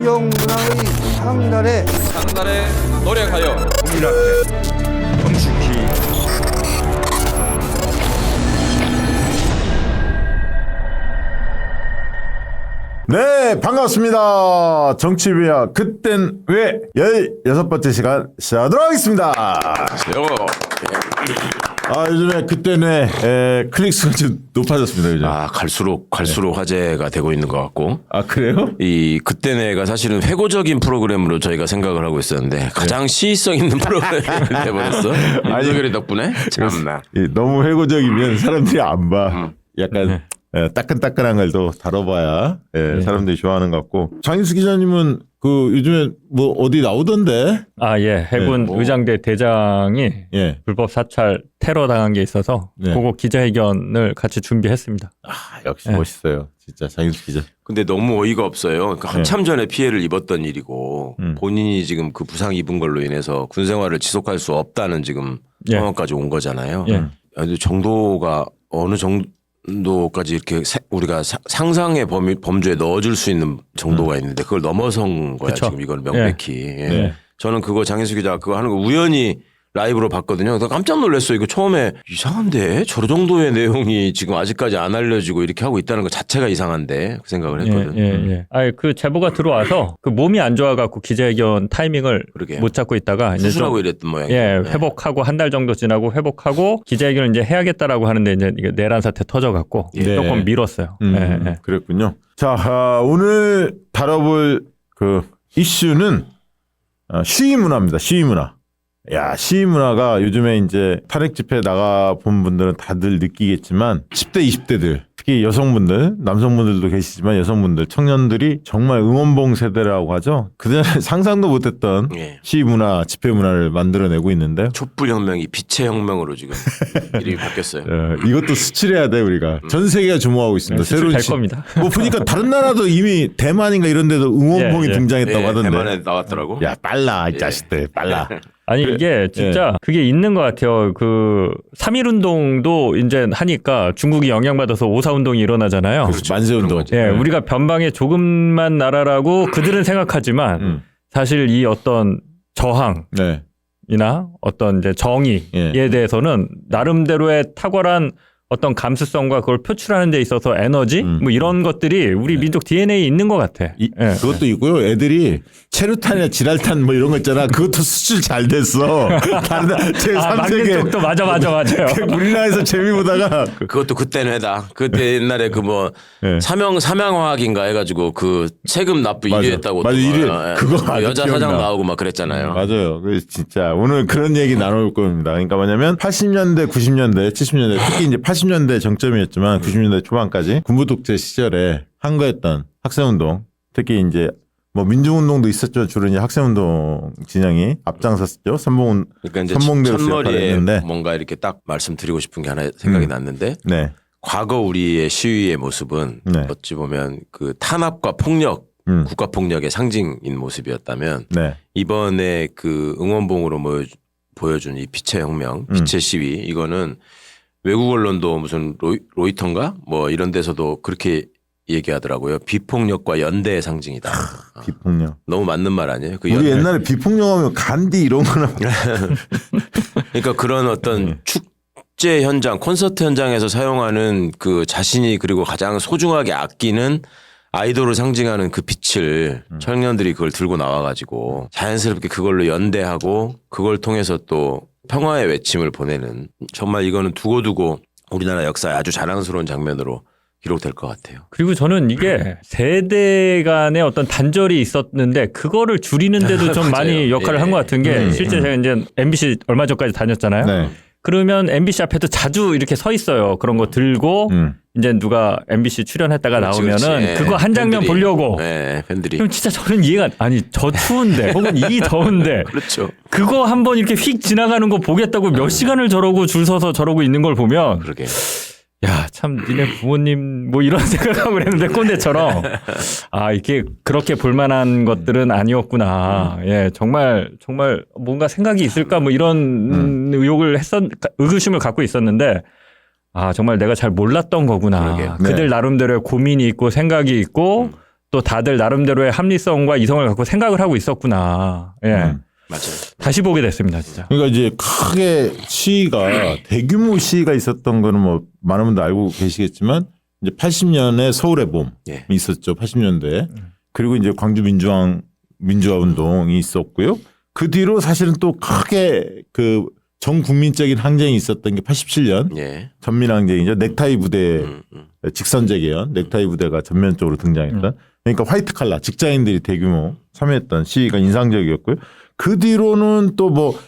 문화의 상달에 노력하여 국민한테 성숙히 네, 반갑습니다. 정치비야 그땐 왜 16번째 시간 시작하도록 하겠습니다. 요즘에 그땐 왜 클릭수가 좀 높아졌습니다. 요즘. 갈수록 화제가 되고 있는 것 같고. 그래요? 이 그때네가 사실은 회고적인 프로그램으로 저희가 생각을 하고 있었는데 가장 시의성 있는 프로그램이 돼버렸어. 윤석열이 덕분에 참나. 너무 회고적이면 사람들이 안 봐. 약간 따끈따끈한 걸 또 다뤄봐야 사람들이 좋아하는 것 같고. 장인수 기자님은 그 요즘에 뭐 어디 나오던데? 해군 의장대 대장이 불법 사찰 테러 당한 게 있어서 그거 기자회견을 같이 준비했습니다. 역시 멋있어요. 진짜 장인수 기자. 근데 너무 어이가 없어요. 그러니까 한참 전에 피해를 입었던 일이고 본인이 지금 그 부상 입은 걸로 인해서 군 생활을 지속할 수 없다는 지금 상황까지 온 거잖아요. 근데 정도가 어느 정도까지 이렇게 우리가 상상의 범주에 넣어줄 수 있는 정도가 있는데 그걸 넘어선 거야. 그쵸? 지금 이건 명백히. 저는 그거 장인수 기자 그거 하는 거 우연히 라이브로 봤거든요. 깜짝 놀랐어요. 이거 처음에 이상한데 저 정도의 내용이 지금 아직까지 안 알려지고 이렇게 하고 있다는 것 자체가 이상한데 그 생각을 했거든. 그 제보가 들어와서 그 몸이 안 좋아갖고 기자회견 타이밍을 못 잡고 있다가 이제 수술하고 이랬던 모양이에요. 회복하고 한 달 정도 지나고 회복하고 기자회견을 이제 해야겠다라고 하는데 이제 이게 내란 사태 터져갖고 조금 미뤘어요. 그랬군요. 자, 오늘 다뤄볼 그 이슈는 시위 문화입니다. 시위 문화. 시위 문화가 요즘에 이제 탄핵 집회 나가 본 분들은 다들 느끼겠지만 10대, 20대들 특히 여성분들, 남성분들도 계시지만 여성분들, 청년들이 정말 응원봉 세대라고 하죠. 그전에 상상도 못했던 시위 문화, 집회 문화를 만들어내고 있는데 촛불 혁명이 빛의 혁명으로 지금 이름이 바뀌었어요. 이것도 수출해야 돼 우리가. 전 세계가 주목하고 있습니다. 수출될 겁니다. 뭐 보니까 다른 나라도 이미 대만인가 이런 데도 응원봉이 등장했다고 하던데. 대만에 나왔더라고. 야 빨라 이 자식들 빨라. 아니 이게 진짜 그게 있는 것 같아요. 그 3.1운동도 이제 하니까 중국이 영향받아서 5.4운동이 일어나잖아요. 그렇죠. 만세운동. 우리가 변방의 조금만 나라라고 그들은 생각하지만 사실 이 어떤 저항이나 어떤 이제 정의에 대해서는 나름대로의 탁월한 어떤 감수성과 그걸 표출하는 데 있어서 에너지 뭐 이런 것들이 우리 민족 DNA에 있는 것 같아. 그것도 있고요. 애들이 체류탄이나 지랄탄 뭐 이런 거 있잖아. 그것도 수출 잘 됐어. 다른 제3세계. 쪽도 맞아요. 우리나라에서 재미 보다가 그것도 그때는 해다. 그때 옛날에 그 뭐 삼양화학인가 해가지고 그 세금 납부 1위 했다고. 맞아 1위. 그거 여자 사장 나오고 막 그랬잖아요. 맞아요. 그래서 진짜 오늘 그런 얘기 나눌 겁니다. 그러니까 뭐냐면 80년대, 90년대, 70년대 특히 이제 80년대 정점이었지만 90년대 초반까지 군부 독재 시절에 항거했던 학생운동 특히 이제 뭐 민중운동도 있었죠. 주로 이제 학생운동 진영이 앞장섰죠. 그러니까 이제 선봉대로서 첫머리에 역할을 뭔가 이렇게 딱 말씀드리고 싶은 게 하나 생각이 났는데 과거 우리의 시위의 모습은 어찌 보면 그 탄압과 폭력 국가 폭력의 상징인 모습이었다면 이번에 그 응원봉으로 보여준 이 빛의 혁명, 빛의 시위 이거는 외국 언론도 무슨 로이터인가 뭐 이런 데서도 그렇게 얘기하더라고요. 비폭력과 연대의 상징이다. 비폭력. 너무 맞는 말 아니에요? 우리 옛날에 비폭력하면 간디 이런 거나. 그러니까 그런 어떤 축제 현장, 콘서트 현장에서 사용하는 그 자신이 그리고 가장 소중하게 아끼는 아이돌을 상징하는 그 빛을 청년들이 그걸 들고 나와가지고 자연스럽게 그걸로 연대하고 그걸 통해서 또 평화의 외침을 보내는 정말 이거는 두고두고 우리나라 역사에 아주 자랑스러운 장면으로 기록될 것 같아요. 그리고 저는 이게 세대 간의 어떤 단절이 있었는데 그거를 줄이는데도 좀 많이 역할을 한 것 같은 게 실제 제가 이제 MBC 얼마 전까지 다녔잖아요. 그러면 MBC 앞에도 자주 이렇게 서 있어요. 그런 거 들고 이제 누가 MBC 출연했다가 나오면은 그거 한 장면 팬들이. 보려고. 팬들이. 그럼 진짜 저는 이해가 저 추운데 혹은 이 더운데 그렇죠. 그거 한번 이렇게 휙 지나가는 거 보겠다고 몇 시간을 저러고 줄 서서 저러고 있는 걸 보면 그러게. 야, 참 니네 부모님 뭐 이런 생각하고 그랬는데 꼰대처럼 이게 그렇게 볼만한 것들은 아니었구나. 정말 뭔가 생각이 있을까 뭐 이런 의구심을 갖고 있었는데 정말 내가 잘 몰랐던 거구나. 그러게요. 그들 나름대로의 고민이 있고 생각이 있고 또 다들 나름대로의 합리성과 이성을 갖고 생각을 하고 있었구나. 예. 맞아요. 다시 보게 됐습니다, 진짜. 그러니까 이제 크게 시위가 대규모 시위가 있었던 거는 뭐 많은 분들 알고 계시겠지만 이제 80년에 서울의 봄이 예. 있었죠. 80년대에. 그리고 이제 광주 민주화 운동이 있었고요. 그 뒤로 사실은 또 크게 그 전 국민적인 항쟁이 있었던 게 87년 예. 전민항쟁이죠. 넥타이 부대 직선제 개헌 넥타이 부대가 전면적으로 등장했던 그러니까 화이트 칼라 직장인들이 대규모 참여했던 시위가 인상적이었고요. 그 뒤로는 또 뭐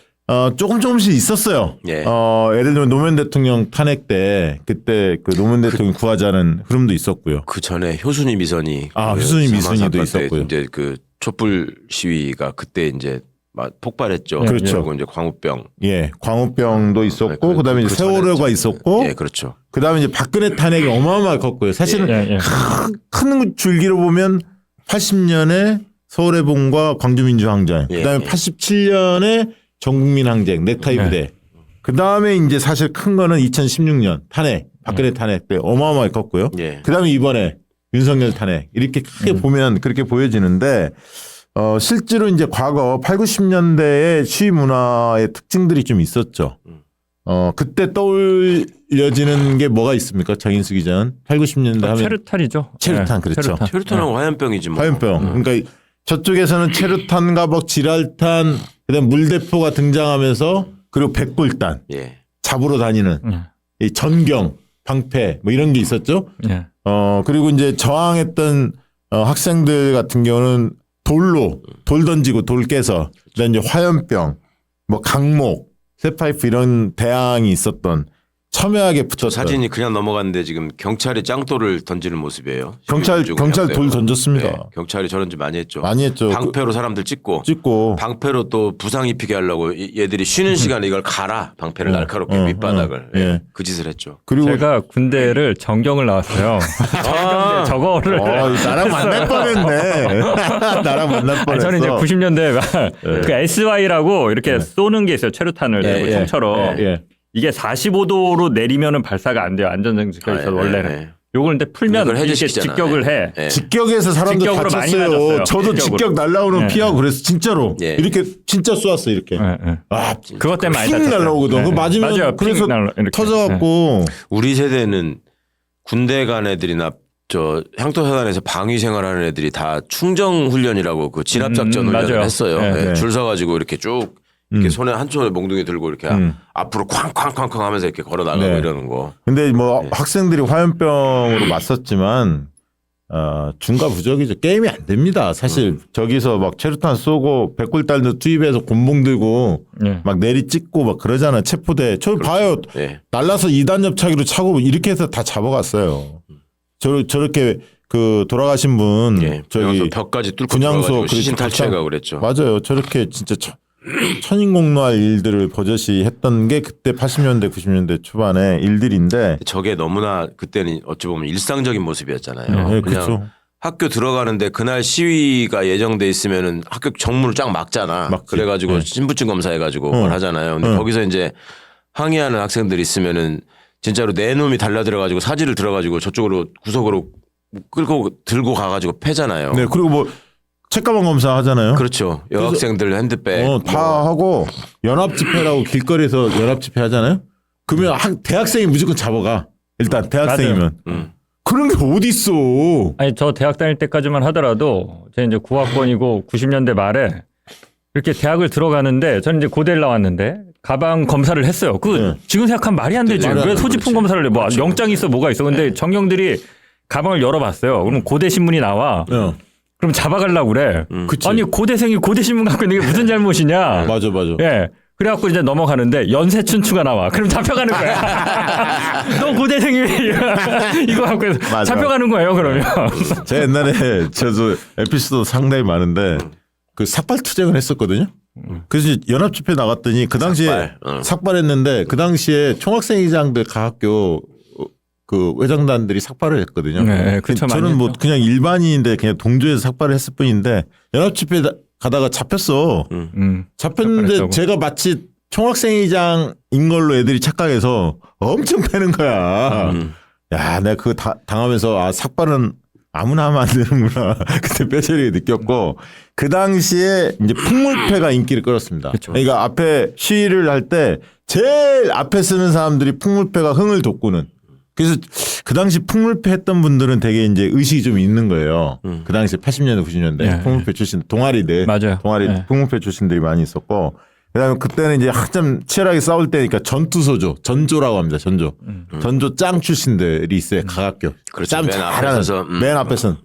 조금씩 있었어요. 예. 예를 들면 노무현 대통령 탄핵 때 그때 그 노무현 대통령 구하자는 흐름도 있었고요. 그 전에 효순이 미선이 효순이 미선이도 있었고요. 이제 그 촛불 시위가 그때 이제 막 폭발했죠. 그렇죠. 그리고 이제 광우병. 예, 광우병도 있었고, 그다음에 이제 전에 세월호가 있었고, 예, 그렇죠. 그다음에 이제 박근혜 탄핵이 어마어마하게 컸고요. 사실은 예. 큰 줄기로 보면 80년에 서울의 봄과 광주민주항쟁, 그다음에 87년에 전국민항쟁, 넥타이 부대, 그다음에 이제 사실 큰 거는 2016년 탄핵, 박근혜 탄핵 때 어마어마하게 컸고요. 예. 그다음에 이번에 윤석열 탄핵 이렇게 크게 보면 그렇게 보여지는데. 실제로 이제 과거 8, 90년대의 시위 문화의 특징들이 좀 있었죠. 그때 떠올려지는 게 뭐가 있습니까? 장인수 기자는 8, 90년대 하면 체류탄이죠. 체류탄 예, 그렇죠. 체류탄하고 화염병이지 뭐. 화염병. 그러니까 저쪽에서는 체류탄과 뭐 지랄탄, 그다음 물대포가 등장하면서 그리고 백골단 예. 잡으러 다니는 이 전경, 방패 뭐 이런 게 있었죠. 예. 그리고 이제 저항했던 학생들 같은 경우는 돌 던지고 돌 깨서 그다음에 이제 화염병, 뭐 강목, 쇠파이프 이런 대항이 있었던 첨예하게 붙었던 사진이 그냥 넘어갔는데 지금 경찰이 짱돌을 던지는 모습이에요. 경찰 돌 던졌습니다. 네, 경찰이 저런 좀 많이 했죠. 많이 했죠. 방패로 사람들 찍고 방패로 또 부상 입히게 하려고 얘들이 쉬는 시간에 이걸 갈아 방패를 날카롭게 밑바닥을 예. 그 짓을 했죠. 그리고 제가 군대를 정경을 나왔어요. 정경대 저거를 나랑 만날 뻔했네. 나랑 만날 뻔했어. 저는 이제 90년대 그 SY라고 이렇게 쏘는 게 있어요. 체류탄을 내고 총처럼. 이게 45도로 내리면은 발사가 안 돼요. 안전장치가 있어서 원래는. 요걸 근데 풀면 이렇게 직격을 해. 예. 직격에서 사람들 직격으로 많이 다쳤어요. 맞았어요. 저도 직격 날라오는 피하고 그래서 진짜로 예. 이렇게 진짜 쏘았어 이렇게. 그것 때문에 많이 핑 다쳤어요. 날라오거든. 그거 맞으면 맞아요. 그래서 이렇게. 터져갖고. 우리 세대는 군대 간 애들이나 저 향토사단에서 방위 생활하는 애들이 다 충정 훈련이라고 그 진압작전 훈련을 맞아요. 했어요. 네. 예. 줄 서가지고 이렇게 쭉 이렇게 손에 한쪽에 몽둥이 들고 이렇게 앞으로 쾅쾅쾅쾅 하면서 이렇게 걸어 나가고 이러는 거. 근데 뭐 학생들이 화염병으로 맞섰지만 중과 부적이죠. 게임이 안 됩니다. 사실 저기서 막 체류탄 쏘고 백골달도 투입해서 곤봉 들고 막 내리 찍고 막 그러잖아. 체포대. 저 봐요. 날라서 2단 옆차기로 차고 이렇게 해서 다 잡아갔어요. 저렇게 그 돌아가신 분 저기 벽까지 뚫고 군양소 시신 탈취해가고 그랬죠. 맞아요. 저렇게 진짜 천인공노할 일들을 버젓이 했던 게 그때 80년대 90년대 초반의 일들인데 저게 너무나 그때는 어찌 보면 일상적인 모습이었잖아요. 그냥 그렇죠. 학교 들어가는데 그날 시위가 예정돼 있으면은 학교 정문을 쫙 막잖아. 그래가지고 신분증 검사해가지고 뭘 하잖아요. 근데 거기서 이제 항의하는 학생들이 있으면은 진짜로 내 놈이 달라들어가지고 사지를 들어가지고 저쪽으로 구석으로 끌고 들고 가가지고 패잖아요. 네, 그리고 뭐 책가방 검사 하잖아요. 그렇죠. 여학생들 핸드백 다 하고 연합 집회라고 길거리에서 연합 집회 하잖아요. 그러면 대학생이 무조건 잡아가. 일단 대학생이면 그런 게 어디 있어? 아니 저 대학 다닐 때까지만 하더라도 제가 이제 9학번이고 90년대 말에 이렇게 대학을 들어가는데 저는 이제 고대를 나왔는데 가방 검사를 했어요. 지금 생각하면 말이 안 되지. 왜 소지품 검사를 해? 뭐 영장이 있어 뭐가 있어. 근데 정경들이 가방을 열어봤어요. 그러면 고대 신문이 나와. 그럼 잡아가려고 그래. 아니 고대생이 고대 신문 갖고 있는 게 무슨 잘못이냐. 맞아. 예. 그래갖고 이제 넘어가는데 연쇄춘추가 나와. 그럼 잡혀가는 거야. 너 고대생이 이거 갖고 잡혀가는 거예요. 그러면. 제가 옛날에 저도 에피소드 상당히 많은데 그 삭발투쟁을 했었거든요. 그래서 연합 집회 나갔더니 그 당시에 삭발했는데 그 당시에 총학생회장들 각 학교 그 회장단들이 삭발을 했거든요. 네, 그쵸, 저는 뭐 그냥 일반인인데 그냥 동조해서 삭발을 했을 뿐인데 연합 집회 가다가 잡혔어. 잡혔는데 제가 마치 총학생회장인 걸로 애들이 착각해서 엄청 패는 거야. 야, 내가 그거 당하면서 삭발은 아무나 하면 안 되는구나. 그때 뼈저리게 느꼈고 그 당시에 이제 풍물패가 인기를 끌었습니다. 그쵸. 그러니까 앞에 시위를 할 때 제일 앞에 쓰는 사람들이 풍물패가 흥을 돋구는. 그래서 그 당시 풍물패 했던 분들은 되게 이제 의식이 좀 있는 거예요. 그 당시에 80년대 90년대 네. 풍물패 출신 동아리들, 맞아요. 동아리 네. 풍물패 출신들이 많이 있었고. 그다음에 그때는 이제 한참 치열하게 싸울 때니까 전투소조, 전조라고 합니다. 전조. 전조 짱 출신들이 있어요. 각학교. 그렇죠. 짱 맨 잘하는. 앞에서, 맨 앞에선.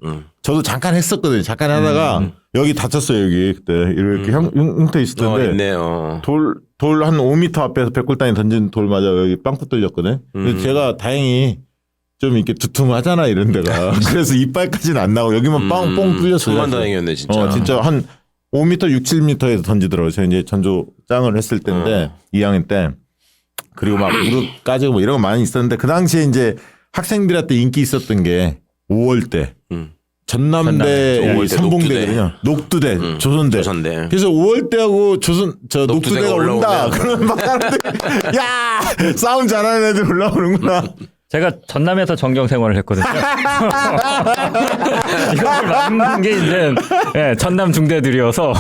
저도 잠깐 했었거든요. 잠깐 하다가 여기 다쳤어요. 여기 그때 이렇게 흉터 있을 텐데 있네요. 돌 한 5m 앞에서 백골단이 던진 돌 맞아 여기 빵꾸 뚫렸거든. 근데 제가 다행히 좀 이렇게 두툼하잖아 이런 데가. 그래서 이빨까지는 안 나고 여기만 뻥뻥 뚫렸어요. 천만 다행이었네 진짜. 진짜 한 5m, 6, 7m에서 던지더라고요. 제가 이제 전조 짱을 했을 때인데 2학년 때. 그리고 막 무릎 까지고 뭐 이런 거 많이 있었는데 그 당시에 이제 학생들한테 인기 있었던 게 5월 때. 전남대 전남대. 선봉대거든요. 녹두대, 조선대. 조선대. 그래서 5월 때하고 녹두대가 녹두대가 온다. 올라오면. 그러면 막 사람들이 야 싸움 잘하는 애들 올라오는구나. 제가 전남에서 정경 생활을 했거든요. 이걸 막는 게 이제 전남 중대들이어서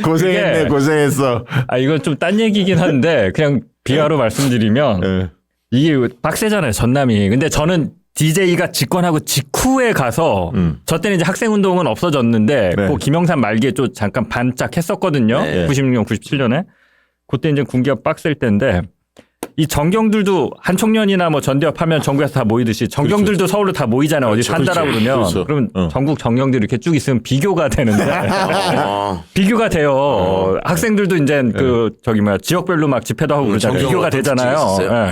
고생했네, 이게- 고생했어. 이건 좀 딴 얘기긴 한데 그냥 비하로 말씀드리면 예. 이게 빡세잖아요, 전남이. 근데 저는 DJ가 집권하고 직후에 가서 저 때는 이제 학생운동은 없어졌는데 네. 그 김영삼 말기에 좀 잠깐 반짝했었거든요. 네. 96년, 97년에. 그때 이제 군기가 빡셀 때인데 이 전경들도 한총련이나 뭐 전대협 하면 전국에서 다 모이듯이 전경들도 서울로 다 모이잖아요. 어디 산다라 그렇죠. 그러면. 그렇죠. 그러면 전국 전경들이 이렇게 쭉 있으면 비교가 되는데 어. 비교가 돼요. 학생들도 이제 지역별로 막 집회도 하고 그러잖아요. 전경으로 비교가 되잖아요. 있었어요? 예.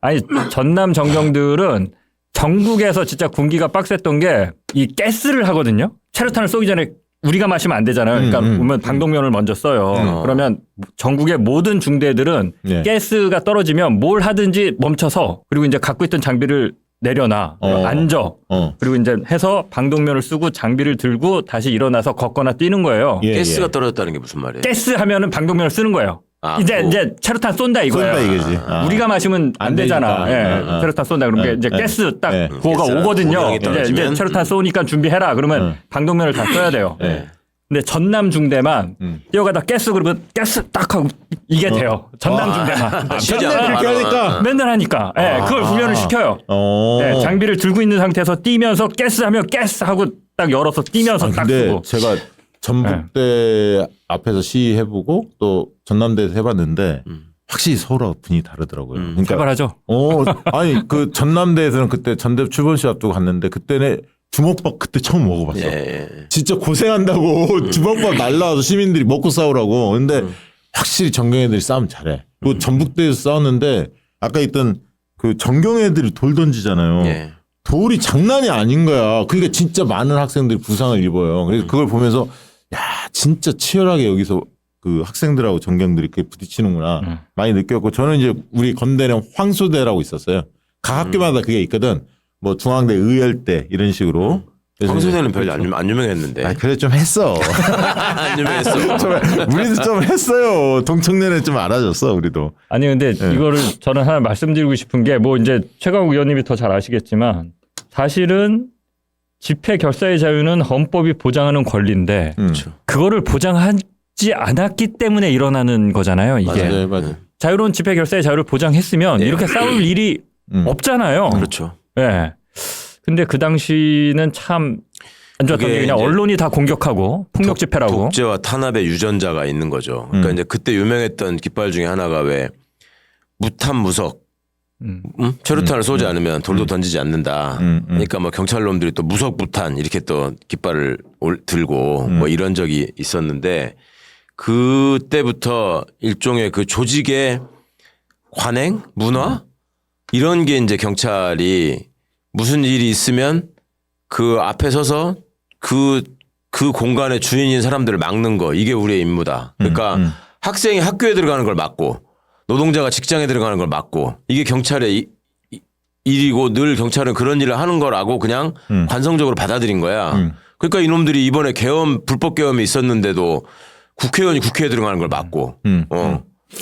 아니 전남 전경들은 전국에서 진짜 군기가 빡셌던 게 이 가스를 하거든요. 체류탄을 쏘기 전에 우리가 마시면 안 되잖아요. 그러니까 보면 방독면을 먼저 써요. 그러면 전국의 모든 중대들은 예. 가스가 떨어지면 뭘 하든지 멈춰서 그리고 이제 갖고 있던 장비를 내려놔. 앉아. 그리고 이제 해서 방독면을 쓰고 장비를 들고 다시 일어나서 걷거나 뛰는 거예요. 예, 가스가 예. 떨어졌다는 게 무슨 말이에요? 가스 하면은 방독면을 쓰는 거예요. 이제 체류탄 쏜다 이거예요. 쏜다 이거지. 우리가 마시면 안 안 되잖아. 되니까. 예. 체류탄 쏜다. 그러면 이제 가스 딱 예. 구호가 가스가 오거든요. 고량이 이제 떨어지면. 체류탄 쏘니까 준비해라. 그러면 방독면을 다 써야 돼요. 근데 전남 중대만 뛰어가다 가스 그러면 가스 딱 하고 이게 돼요. 전남 중대만. 진짜 맨날 그렇게 많아. 하니까. 맨날 하니까. 그걸 훈련을 시켜요. 장비를 들고 있는 상태에서 뛰면서 가스 하면 가스 하고 딱 열어서 뛰면서 딱 근데 쓰고. 제가 전북대 앞에서 시해보고 또 전남대에서 해봤는데 확실히 서울하고 분위기 다르더라고요. 그러니까 개발하죠. 아니 그 전남대에서는 그때 전대 출범식 앞두고 갔는데 그때는 주먹밥 그때 처음 먹어봤어. 예. 진짜 고생한다고 주먹밥 날라와서 시민들이 먹고 싸우라고. 근데 확실히 전경애들이 싸움 잘해. 그 전북대에서 싸웠는데 아까 있던 그 전경애들이 돌 던지잖아요. 예. 돌이 장난이 아닌 거야. 그러니까 진짜 많은 학생들이 부상을 입어요. 그래서 그걸 보면서 야 진짜 치열하게 여기서 그 학생들하고 전경들이 이렇게 부딪히는구나 많이 느꼈고 저는 이제 우리 건대는 황소대라고 있었어요. 각 학교마다 그게 있거든. 뭐 중앙대, 의열대 이런 식으로. 그래서 황소대는 별로 안 유명했는데. 그래 좀 했어. 안 유명했어. 우리도 좀 했어요. 동청년에 좀 알아줬어 우리도. 아니 근데 이거를 저는 하나 말씀드리고 싶은 게 뭐 이제 최강욱 의원님이 더 잘 아시겠지만 사실은 집회 결사의 자유는 헌법이 보장하는 권리인데 그거를 보장하지 않았기 때문에 일어나는 거잖아요. 이게 맞아요. 자유로운 집회 결사의 자유를 보장했으면 이렇게 싸울 일이 없잖아요. 그렇죠. 예. 근데 그 당시는 참 안 좋았던 그게 게 그냥 이제 언론이 다 공격하고 폭력 집회라고. 독재와 탄압의 유전자가 있는 거죠. 그러니까 이제 그때 유명했던 깃발 중에 하나가 왜 무탄무석. 체류탄을 쏘지 않으면 돌도 던지지 않는다. 그러니까 뭐 경찰놈들이 또 무석무탄 이렇게 또 깃발을 들고 뭐 이런 적이 있었는데 그때부터 일종의 그 조직의 관행, 문화 이런 게 이제 경찰이 무슨 일이 있으면 그 앞에 서서 그 공간의 주인인 사람들을 막는 거 이게 우리의 임무다. 그러니까 학생이 학교에 들어가는 걸 막고 노동자가 직장에 들어가는 걸 막고 이게 경찰의 일이고 늘 경찰은 그런 일을 하는 거라고 그냥 관성적으로 받아들인 거야. 그러니까 이놈들이 이번에 불법 계엄이 있었는데도 국회의원이 국회에 들어가는 걸 막고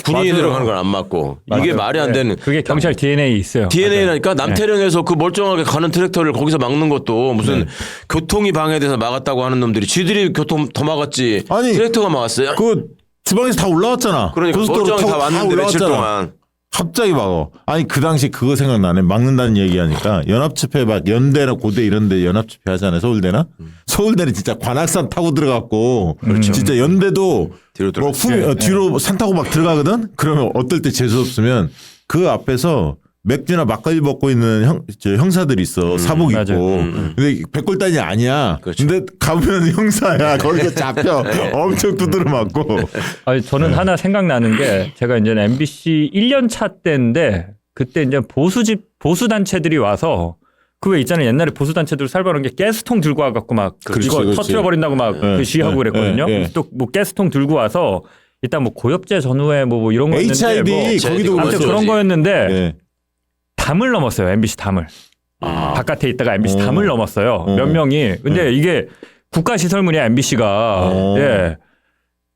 군인이 맞아요. 들어가는 건 안 맞고 이게 말이 안 되는. 그게 경찰 DNA 있어요. DNA라니까 남태령에서 그 멀쩡하게 가는 트랙터를 거기서 막는 것도 무슨 교통이 방해돼서 막았다고 하는 놈들이 지들이 교통 더 막았지. 아니, 트랙터가 막았어요. 그 지방에서 다 올라왔잖아. 그러니까 고속도로 멀쩡히 다 타고 왔는데 며칠 동안. 갑자기 막어. 아니 그 당시 그거 생각나네. 막는다는 얘기하니까 연합집회 막 연대나 고대 이런데 연합집회 하잖아요. 서울대나. 서울대는 진짜 관악산 타고 들어갔고 진짜 연대도 뒤로 뭐 들어갔지. 뒤로 산 타고 막 들어가거든. 그러면 어떨 때 재수 없으면 그 앞에서 맥주나 막걸리 먹고 있는 형사들이 있어. 사복 입고. 근데 백골단이 아니야. 그렇죠. 근데 가면 형사야. 거기서 잡혀. 엄청 두드려 맞고. 아니, 저는 하나 생각나는 게 제가 이제 MBC 1년 차 때인데 그때 이제 보수 단체들이 와서 그 왜 있잖아요. 옛날에 보수 단체들 살벌한 게 가스통 들고 와갖고 막 그렇지, 이거 그렇지. 터트려 버린다고 막 그 시위하고 그랬거든요. 또 뭐 가스통 들고 와서 일단 뭐 고엽제 전후에 뭐 이런 거 HID 뭐 거기도 아무튼 그렇죠. 그런 거였는데 예. 담을 넘었어요. MBC 담을. 바깥에 있다가 MBC 담을 넘었어요. 몇 명이. 근데 이게 국가시설물이야 MBC가. 예.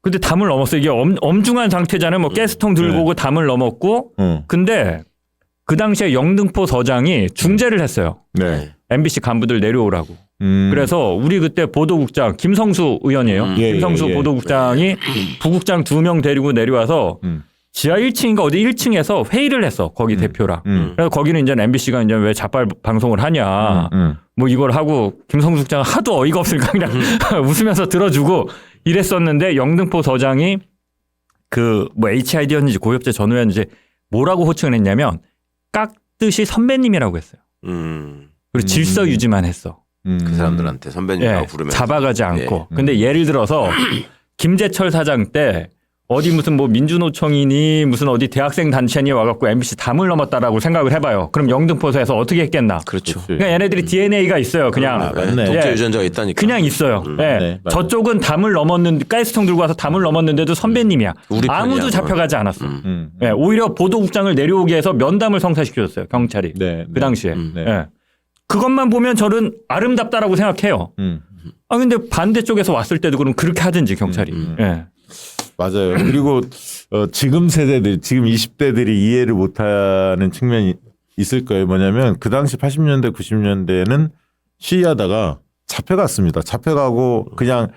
근데 담을 넘었어요. 이게 엄중한 상태잖아요. 뭐 가스통 들고 오고 담을 넘었고. 근데 그 당시에 영등포 서장이 중재를 했어요. 네. MBC 간부들 내려오라고. 그래서 우리 그때 보도국장 김성수 의원이에요. 김성수 보도국장이 부국장 2명 데리고 내려와서 지하 1층인가 어디 1층에서 회의를 했어. 거기 대표랑. 그래서 거기는 이제 MBC가 이제 왜 자빨 방송을 하냐. 뭐 이걸 하고 김성수 국장은 하도 어이가 없으니까 그냥 웃으면서 들어주고 이랬었는데 영등포 서장이 그 뭐 HID였는지 고엽제 전후였는지 뭐라고 호칭을 했냐면 깍듯이 선배님이라고 했어요. 그리고 질서 유지만 했어. 그 사람들한테 선배님이라고 부르면 잡아가지 않고. 근데 예를 들어서 김재철 사장 때 어디 무슨 뭐 민주노총이니 무슨 어디 대학생 단체니 와갖고 MBC 담을 넘었다라고 생각을 해봐요. 그럼 영등포소에서 어떻게 했겠나? 그렇죠. 그러니까 얘네들이 DNA가 있어요. 그냥 맞네. 독재 유전자가 있다니까. 그냥 있어요. 예. 네, 맞아요. 저쪽은 담을 넘었는데 가스통 들고 와서 담을 넘었는데도 선배님이야. 우리 편이야, 아무도 그건. 잡혀가지 않았어. 예. 오히려 보도국장을 내려오게 해서 면담을 성사시켜줬어요. 경찰이. 네, 그 당시에. 네. 예. 그것만 보면 저는 아름답다라고 생각해요. 아 근데 반대쪽에서 왔을 때도 그럼 그렇게 하든지 경찰이. 예. 맞아요. 그리고 지금 세대들, 지금 20대들이 이해를 못하는 측면이 있을 거예요. 뭐냐면 그 당시 80년대, 90년대에는 시위하다가 잡혀갔습니다. 잡혀가고 그냥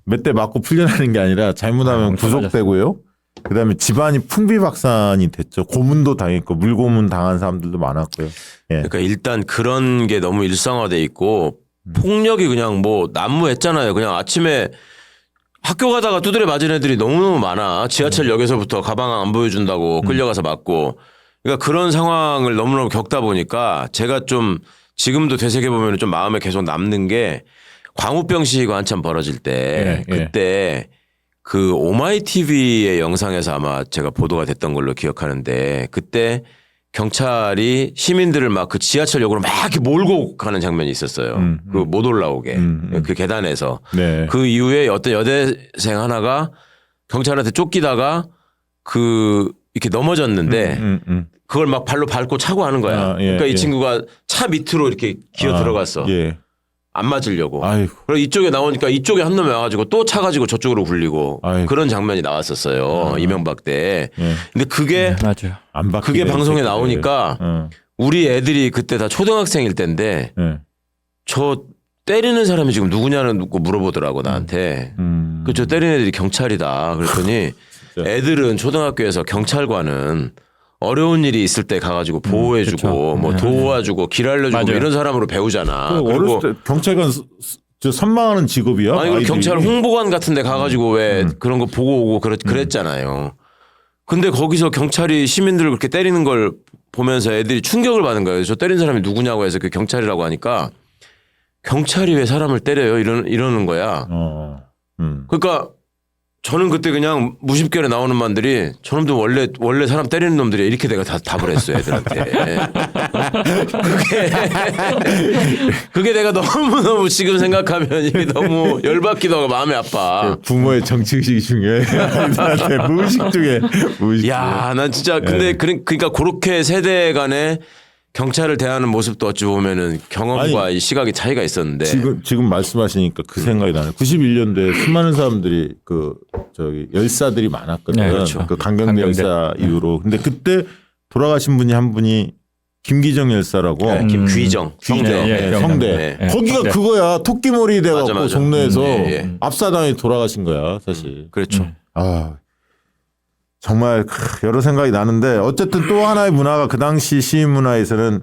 몇 대 맞고 풀려나는 게 아니라 잘못하면 구속되고요. 그다음에 집안이 풍비박산이 됐죠. 고문도 당했고 물고문 당한 사람들도 많았고요. 예. 그러니까 일단 그런 게 너무 일상화돼 있고 폭력이 그냥 뭐 난무했잖아요. 그냥 아침에 학교 가다가 두드려 맞은 애들이 너무너무 많아. 지하철역에서부터 가방 안 보여준다고 끌려가서 맞고. 그러니까 그런 상황을 너무너무 겪다 보니까 제가 좀 지금도 되새겨보면 좀 마음에 계속 남는 게 광우병 시위가 한참 벌어질 때 그때 그 오마이TV의 영상에서 아마 제가 보도가 됐던 걸로 기억하는데 그때 경찰이 시민들을 막 그 지하철역으로 막 이렇게 몰고 가는 장면이 있었어요. 그 못 올라오게 그 계단에서. 네. 그 이후에 어떤 여대생 하나가 경찰한테 쫓기다가 그 이렇게 넘어졌는데 그걸 막 발로 밟고 차고 하는 거야. 아, 예, 그러니까 이 예. 친구가 차 밑으로 이렇게 기어 들어갔어. 예. 안 맞으려고. 아이고. 그리고 이쪽에 나오니까 이쪽에 한 놈이 와가지고 또 차 가지고 저쪽으로 굴리고 아이고. 그런 장면이 나왔었어요. 이명박 때. 예. 근데 그게 맞아요. 안 바뀌네, 그게 방송에 새끼들. 나오니까 우리 애들이 그때 다 초등학생일 때인데 예. 저 때리는 사람이 지금 누구냐는 거 물어보더라고 나한테. 그 저 때리는 애들이 경찰이다. 그랬더니 진짜. 애들은 초등학교에서 경찰관은 어려운 일이 있을 때 가가지고 보호해주고 그쵸. 뭐 도와주고 길 알려주고 뭐 맞아요. 이런 사람으로 배우잖아. 그 그리고 어렸을 때 경찰관 저 선망하는 직업이야. 아니 그리고 아이들이. 경찰 홍보관 같은 데 가가지고 왜 그런 거 보고 오고 그랬잖아요. 근데 거기서 경찰이 시민들을 그렇게 때리는 걸 보면서 애들이 충격을 받은 거예요. 저 때린 사람이 누구냐고 해서 그 경찰이라고 하니까 경찰이 왜 사람을 때려요? 이러는 거야. 그러니까 저는 그때 그냥 무심결에 나오는 말들이 저놈들 원래 사람 때리는 놈들이 이렇게 내가 다 답을 했어요 애들한테. 그게 내가 너무너무 지금 생각하면 이게 너무 열받기도 하고 마음이 아파. 부모의 정치의식이 중요해. 아이들한테 무의식 중에 무의식. 야, 난 진짜 근데 그러니까 그렇게 세대 간에 경찰을 대하는 모습도 어찌 보면은 경험과 아니, 이 시각의 차이가 있었는데 지금 말씀하시니까 그 생각이 나네. 91년도에 수많은 사람들이 그 저기 열사들이 많았거든. 네, 그렇죠. 그 강경대 열사 이후로. 근데 그때 돌아가신 분이 한 분이 김기정 열사라고. 네, 김귀정 성대. 성대. 네. 거기가 성대. 그거야. 토끼머리 돼갖고 맞아. 종로에서 압사당해 돌아가신 거야 사실. 그렇죠. 아 정말 여러 생각이 나는데 어쨌든 또 하나의 문화가 그 당시 시인 문화에서는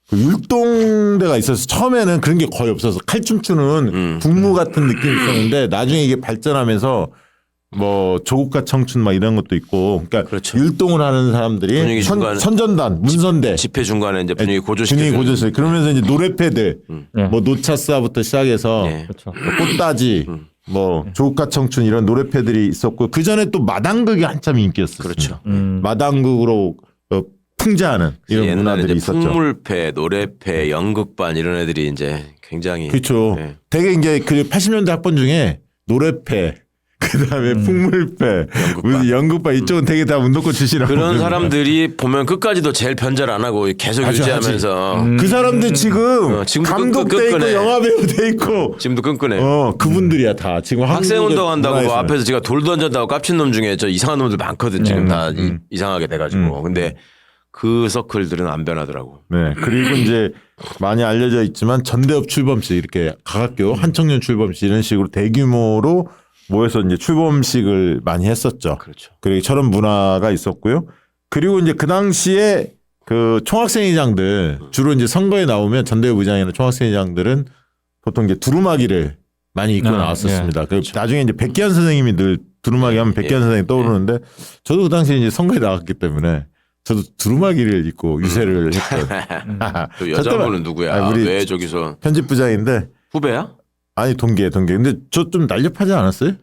그 율동대가 있어서 처음에는 그런 게 거의 없어서 칼춤추는 북무 같은 느낌이 있었는데 나중에 이게 발전하면서 뭐 조국과 청춘 막 이런 것도 있고 그러니까 그렇죠. 율동을 하는 사람들이 분위기 중간에 선전단 문선대 집회 중간에 이제 분위기 고조시켜. 분위기 고조시 그러면서 이제 노래패들 뭐 노차스부터 시작해서 그렇죠. 꽃다지 뭐 조국과 청춘 이런 노래패들이 있었고 그 전에 또 마당극이 한참 인기였었어요. 그렇죠. 마당극으로 풍자하는 이런 옛날에 문화들이 이제 있었죠. 풍물패, 노래패, 연극반 이런 애들이 이제 굉장히 그렇죠. 네. 되게 이제 그 80년대 학번 중에 노래패 그다음에 풍물패, 무슨 연극반 이쪽은 되게 다 운동권 출신이라고 그런 사람들이 보면 끝까지도 제일 변절 안 하고 계속 하지, 유지하면서 그 사람들 지금 지금도 감독 돼 있고 끈끈해. 영화 배우 돼 있고 지금도 끈끈해. 그분들이야 다 지금 학생 한국의 운동한다고 뭐 문화에서는. 앞에서 제가 돌 던졌다고 깝친 놈 중에 저 이상한 놈들 많거든. 지금 다 이상하게 돼가지고. 근데 그 서클들은 안 변하더라고. 네. 그리고 이제 많이 알려져 있지만 전대업 출범식 이렇게 가학교 한청년 출범식 이런 식으로 대규모로 모여서 이제 출범식을 많이 했었죠. 그렇죠. 그리고 저런 문화가 있었고요. 그리고 이제 그 당시에 그 총학생회장들 주로 이제 선거에 나오면 전대협 의장이나 총학생회장들은 보통 이제 두루마기를 많이 입고 나왔었습니다. 그렇죠. 나중에 이제 백기환 선생님이 늘 두루마기 하면 백기환 선생님 떠오르는데 저도 그 당시에 이제 선거에 나갔기 때문에 저도 두루마기를 입고 유세를 했거든요. 또 여자분은 누구야? 아니, 우리 왜 저기서 편집부장인데 후배야? 아니 동기에. 근데 저 좀 날렵하지 않았어요?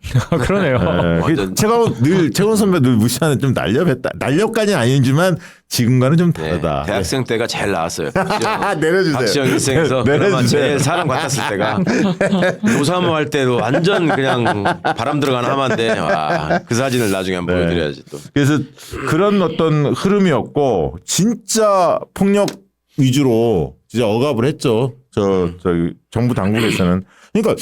그러네요. 네. 완전- 최건 선배 늘 무시하는 좀 날렵했다. 날렵까지는 아니지만 지금과는 좀 네, 다르다. 대학생 때가 제일 나았어요. 내려주세요. 박시영 일생에서 네, 그나마 내려주세요. 제일 사람 같았을 때가 노사모 할 때도 완전 그냥 바람 들어가는 하마인데 와, 그 사진을 나중에 한번 네. 보여드려야지 또. 그래서 그런 어떤 흐름이었고 진짜 폭력 위주로 진짜 억압을 했죠. 저기 정부 당국에서는. 그러니까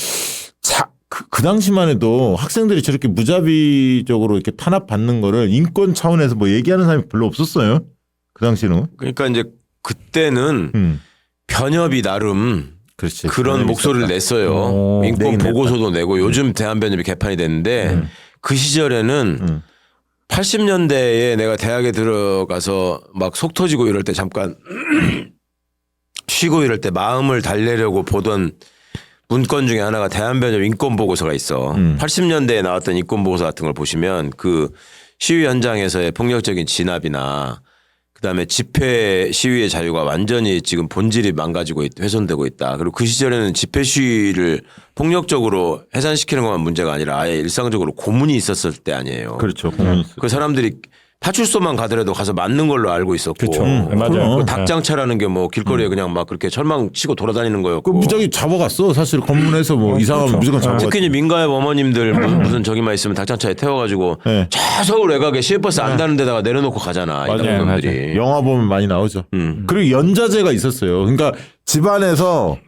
그 당시만 해도 학생들이 저렇게 무자비적으로 이렇게 탄압받는 거를 인권 차원에서 뭐 얘기하는 사람이 별로 없었어요. 그 당시는. 그러니까 이제 그때는 변협이 나름 그렇지. 그런 목소리를 냈어요. 인권 내긴 보고서도 내고 요즘 대한변협이 개판이 됐는데 그 시절에는 80년대에 내가 대학에 들어가서 막 속 터지고 이럴 때 잠깐 쉬고 이럴 때 마음을 달래려고 보던 문건 중에 하나가 대한변협 인권보고서가 있어. 80년대에 나왔던 인권보고서 같은 걸 보시면 그 시위 현장에서의 폭력적인 진압이나 그다음에 집회 시위의 자유가 완전히 지금 본질이 망가지고 훼손되고 있다. 그리고 그 시절에는 집회 시위를 폭력적으로 해산시키는 것만 문제가 아니라 아예 일상적으로 고문이 있었을 때 아니에요. 그렇죠. 그 사람들이 파출소만 가더라도 가서 맞는 걸로 알고 있었고. 그렇죠. 맞아요. 그 닭장차라는 게 뭐 길거리에 그냥 막 그렇게 철망 치고 돌아다니는 그 거였고. 무작위 잡아갔어. 사실 검문해서 뭐 이상하면 무조건 잡아갔어. 특히 이제 민가의 어머님들 무슨 저기만 있으면 닭장차에 태워가지고 네. 저 서울 외곽에 시외버스 안 다는 데다가 내려놓고 가잖아. 이런 맞아요. 놈들이. 영화 보면 많이 나오죠. 그리고 연자제가 있었어요. 그러니까 집안에서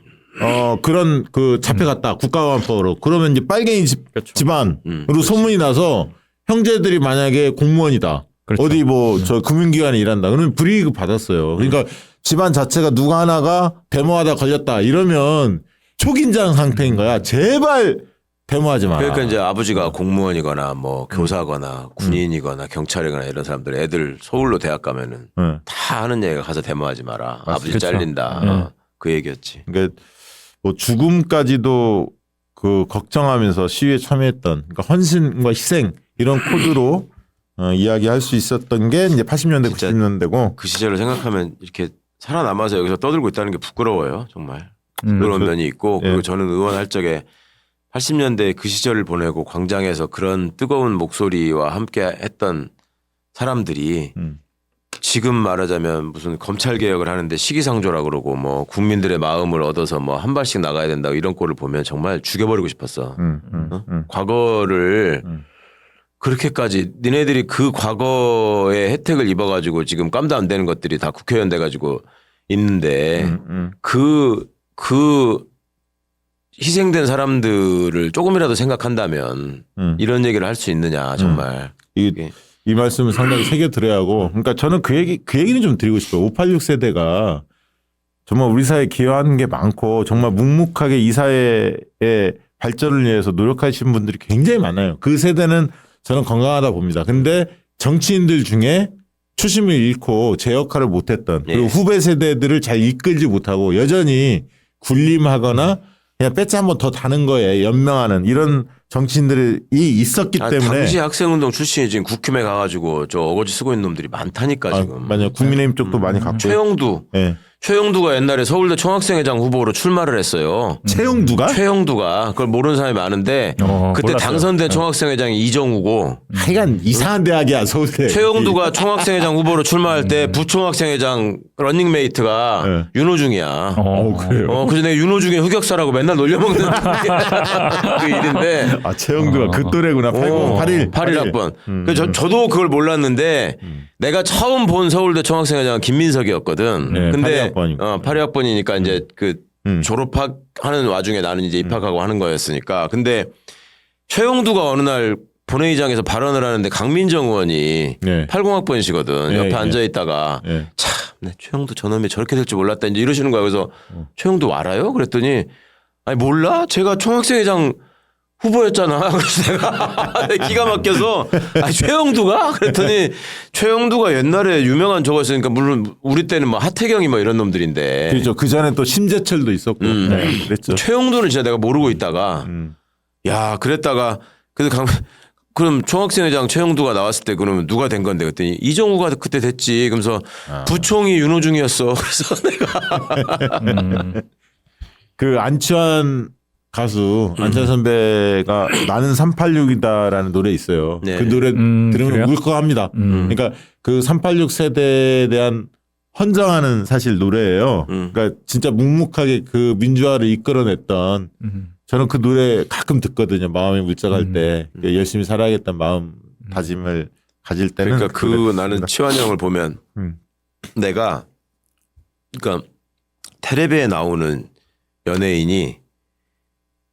그런 그 잡혀갔다 국가보안법으로 그러면 이제 빨갱이 집안으로 소문이 나서 형제들이 만약에 공무원이다. 그렇죠. 어디 뭐 저 금융기관에 일한다. 그러면 불이익을 받았어요. 그러니까 집안 자체가 누가 하나가 데모하다 걸렸다 이러면 초긴장 상태인 거야. 제발 데모하지 마라. 그러니까 이제 아버지가 공무원이거나 뭐 교사거나 군인이거나 경찰이거나 이런 사람들 애들 서울로 대학 가면은 다 하는 얘기가 가서 데모하지 마라. 아버지 그렇죠. 잘린다. 그 얘기였지. 그러니까 뭐 죽음까지도 그 걱정하면서 시위에 참여했던 그러니까 헌신과 희생 이런 코드로 이야기할 수 있었던 게 이제 80년대, 90년대고 그 시절을 생각하면 이렇게 살아남아서 여기서 떠들고 있다는 게 부끄러워요. 정말. 그런 그렇죠. 면이 있고 그리고 예. 저는 의원할 적에 80년대 그 시절을 보내고 광장에서 그런 뜨거운 목소리와 함께 했던 사람들이 지금 말하자면 무슨 검찰 개혁을 하는데 시기상조라 그러고 뭐 국민들의 마음을 얻어서 뭐 한 발씩 나가야 된다 이런 꼴을 보면 정말 죽여버리고 싶었어. 과거를 그렇게까지 니네들이 그 과거의 혜택을 입어가지고 지금 깜도 안 되는 것들이 다 국회의원 돼가지고 있는데 그 희생된 사람들을 조금이라도 생각한다면 이런 얘기를 할 수 있느냐 정말. 이 말씀을 상당히 새겨 들어야 하고, 그러니까 저는 그 얘기는 좀 드리고 싶어요. 586 세대가 정말 우리 사회에 기여하는 게 많고 정말 묵묵하게 이 사회의 발전을 위해서 노력하시는 분들이 굉장히 많아요. 그 세대는 저는 건강하다 봅니다. 근데 정치인들 중에 초심을 잃고 제 역할을 못했던 그리고 후배 세대들을 잘 이끌지 못하고 여전히 군림하거나 그냥 배지 한번 더 다는 거에 연명하는 이런 정치인들이 있었기 때문에 당시 학생운동 출신이 지금 국힘에 가가지고 저 어거지 쓰고 있는 놈들이 많다니까 지금. 맞아요. 국민의힘 쪽도 많이 갖고. 최영두. 네. 최영두가 옛날에 서울대 총학생회장 후보로 출마를 했어요. 최영두가? 최영두가 그걸 모르는 사람이 많은데 그때 몰랐어요. 당선된 총학생회장이 이정우고 하여간 이상한 대학이야 서울대. 최영두가 총학생회장 후보로 출마할 때 부총학생회장 런닝메이트가 윤호중이야. 그래요? 그래서 내가 윤호중의 흑역사라고 맨날 놀려먹는 그 일인데. 아 최영두가 그 또래구나. 8081. 81학번. 그래서 저도 그걸 몰랐는데 내가 처음 본 서울대 총학생회장은 김민석이었거든. 네, 근데 82학번이니까. 82학번이니까 이제 그 졸업하는 와중에 나는 이제 입학하고 하는 거였으니까. 근데 최영두가 어느 날 본회의장에서 발언을 하는데 강민정 의원이 80학번이시거든. 옆에 앉아 있다가 참, 최영두 저놈이 저렇게 될 줄 몰랐다 이제 이러시는 거야. 그래서 최영두 알아요? 그랬더니 아니 몰라? 제가 총학생회장 후보였잖아. 그래서 내가 기가 막혀서 최영두가? 그랬더니 최영두가 옛날에 유명한 저거 있으니까 물론 우리 때는 뭐 하태경이 뭐 이런 놈들인데. 그렇죠. 그 전에 또 심재철도 있었고. 그랬죠. 최영두는 진짜 내가 모르고 있다가 야 그랬다가 그럼 총학생회장 최영두가 나왔을 때 그러면 누가 된 건데 그랬더니 이정우가 그때 됐지. 그러면서 부총이 윤호중이었어. 그래서 내가 그 안치환 가수 안치환 선배가 나는 386이다라는 노래 있어요. 네. 그 노래 들으면 그래요? 울컥합니다. 그러니까 그 386 세대에 대한 헌정하는 사실 노래예요. 그러니까 진짜 묵묵하게 그 민주화를 이끌어냈던 저는 그 노래 가끔 듣거든요. 마음의 물짝할 때 열심히 살아야겠다는 마음 다짐을 가질 때는 그러니까 나는 치환이 형을 보면 내가 그러니까 텔레비에 나오는 연예인이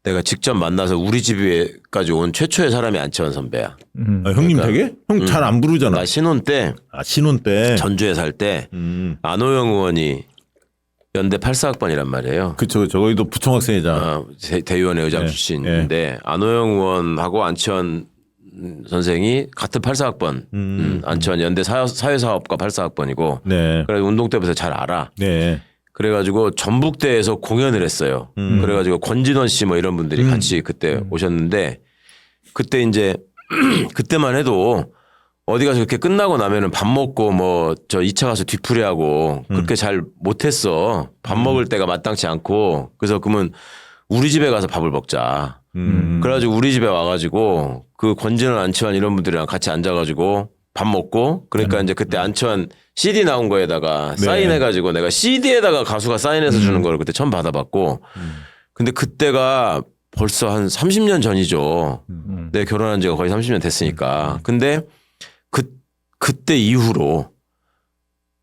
내가 직접 만나서 우리 집에까지 온 최초의 사람이 안치환 선배야. 형님 댁에? 형 잘 안 부르잖아. 나 신혼 때 신혼 때 전주에 살 때 안호영 의원이 연대 84학번이란 말이에요. 그쵸. 저희도 부총학생회장. 대의원의 의장 출신인데 안호영 의원하고 안치환 선생이 같은 84학번. 안치환 연대 사회사업과 84학번이고. 네. 그래서 운동 때부터 잘 알아. 네. 그래가지고 전북대에서 공연을 했어요. 그래가지고 권진원 씨 뭐 이런 분들이 같이 그때 오셨는데 그때 이제 그때만 해도 어디 가서 그렇게 끝나고 나면은 밥 먹고 뭐 저 2차 가서 뒤풀이하고 그렇게 잘 못했어. 밥 먹을 때가 마땅치 않고 그래서 그러면 우리 집에 가서 밥을 먹자. 그래가지고 우리 집에 와가지고 그 권진원 안치환 이런 분들이랑 같이 앉아가지고 밥 먹고 그러니까 이제 그때 안치환 CD 나온 거에다가 사인해가지고 내가 CD에다가 가수가 사인해서 주는 걸 그때 처음 받아봤고 근데 그때가 벌써 한 30년 전이죠. 내가 결혼한 지가 거의 30년 됐으니까. 근데 그때 이후로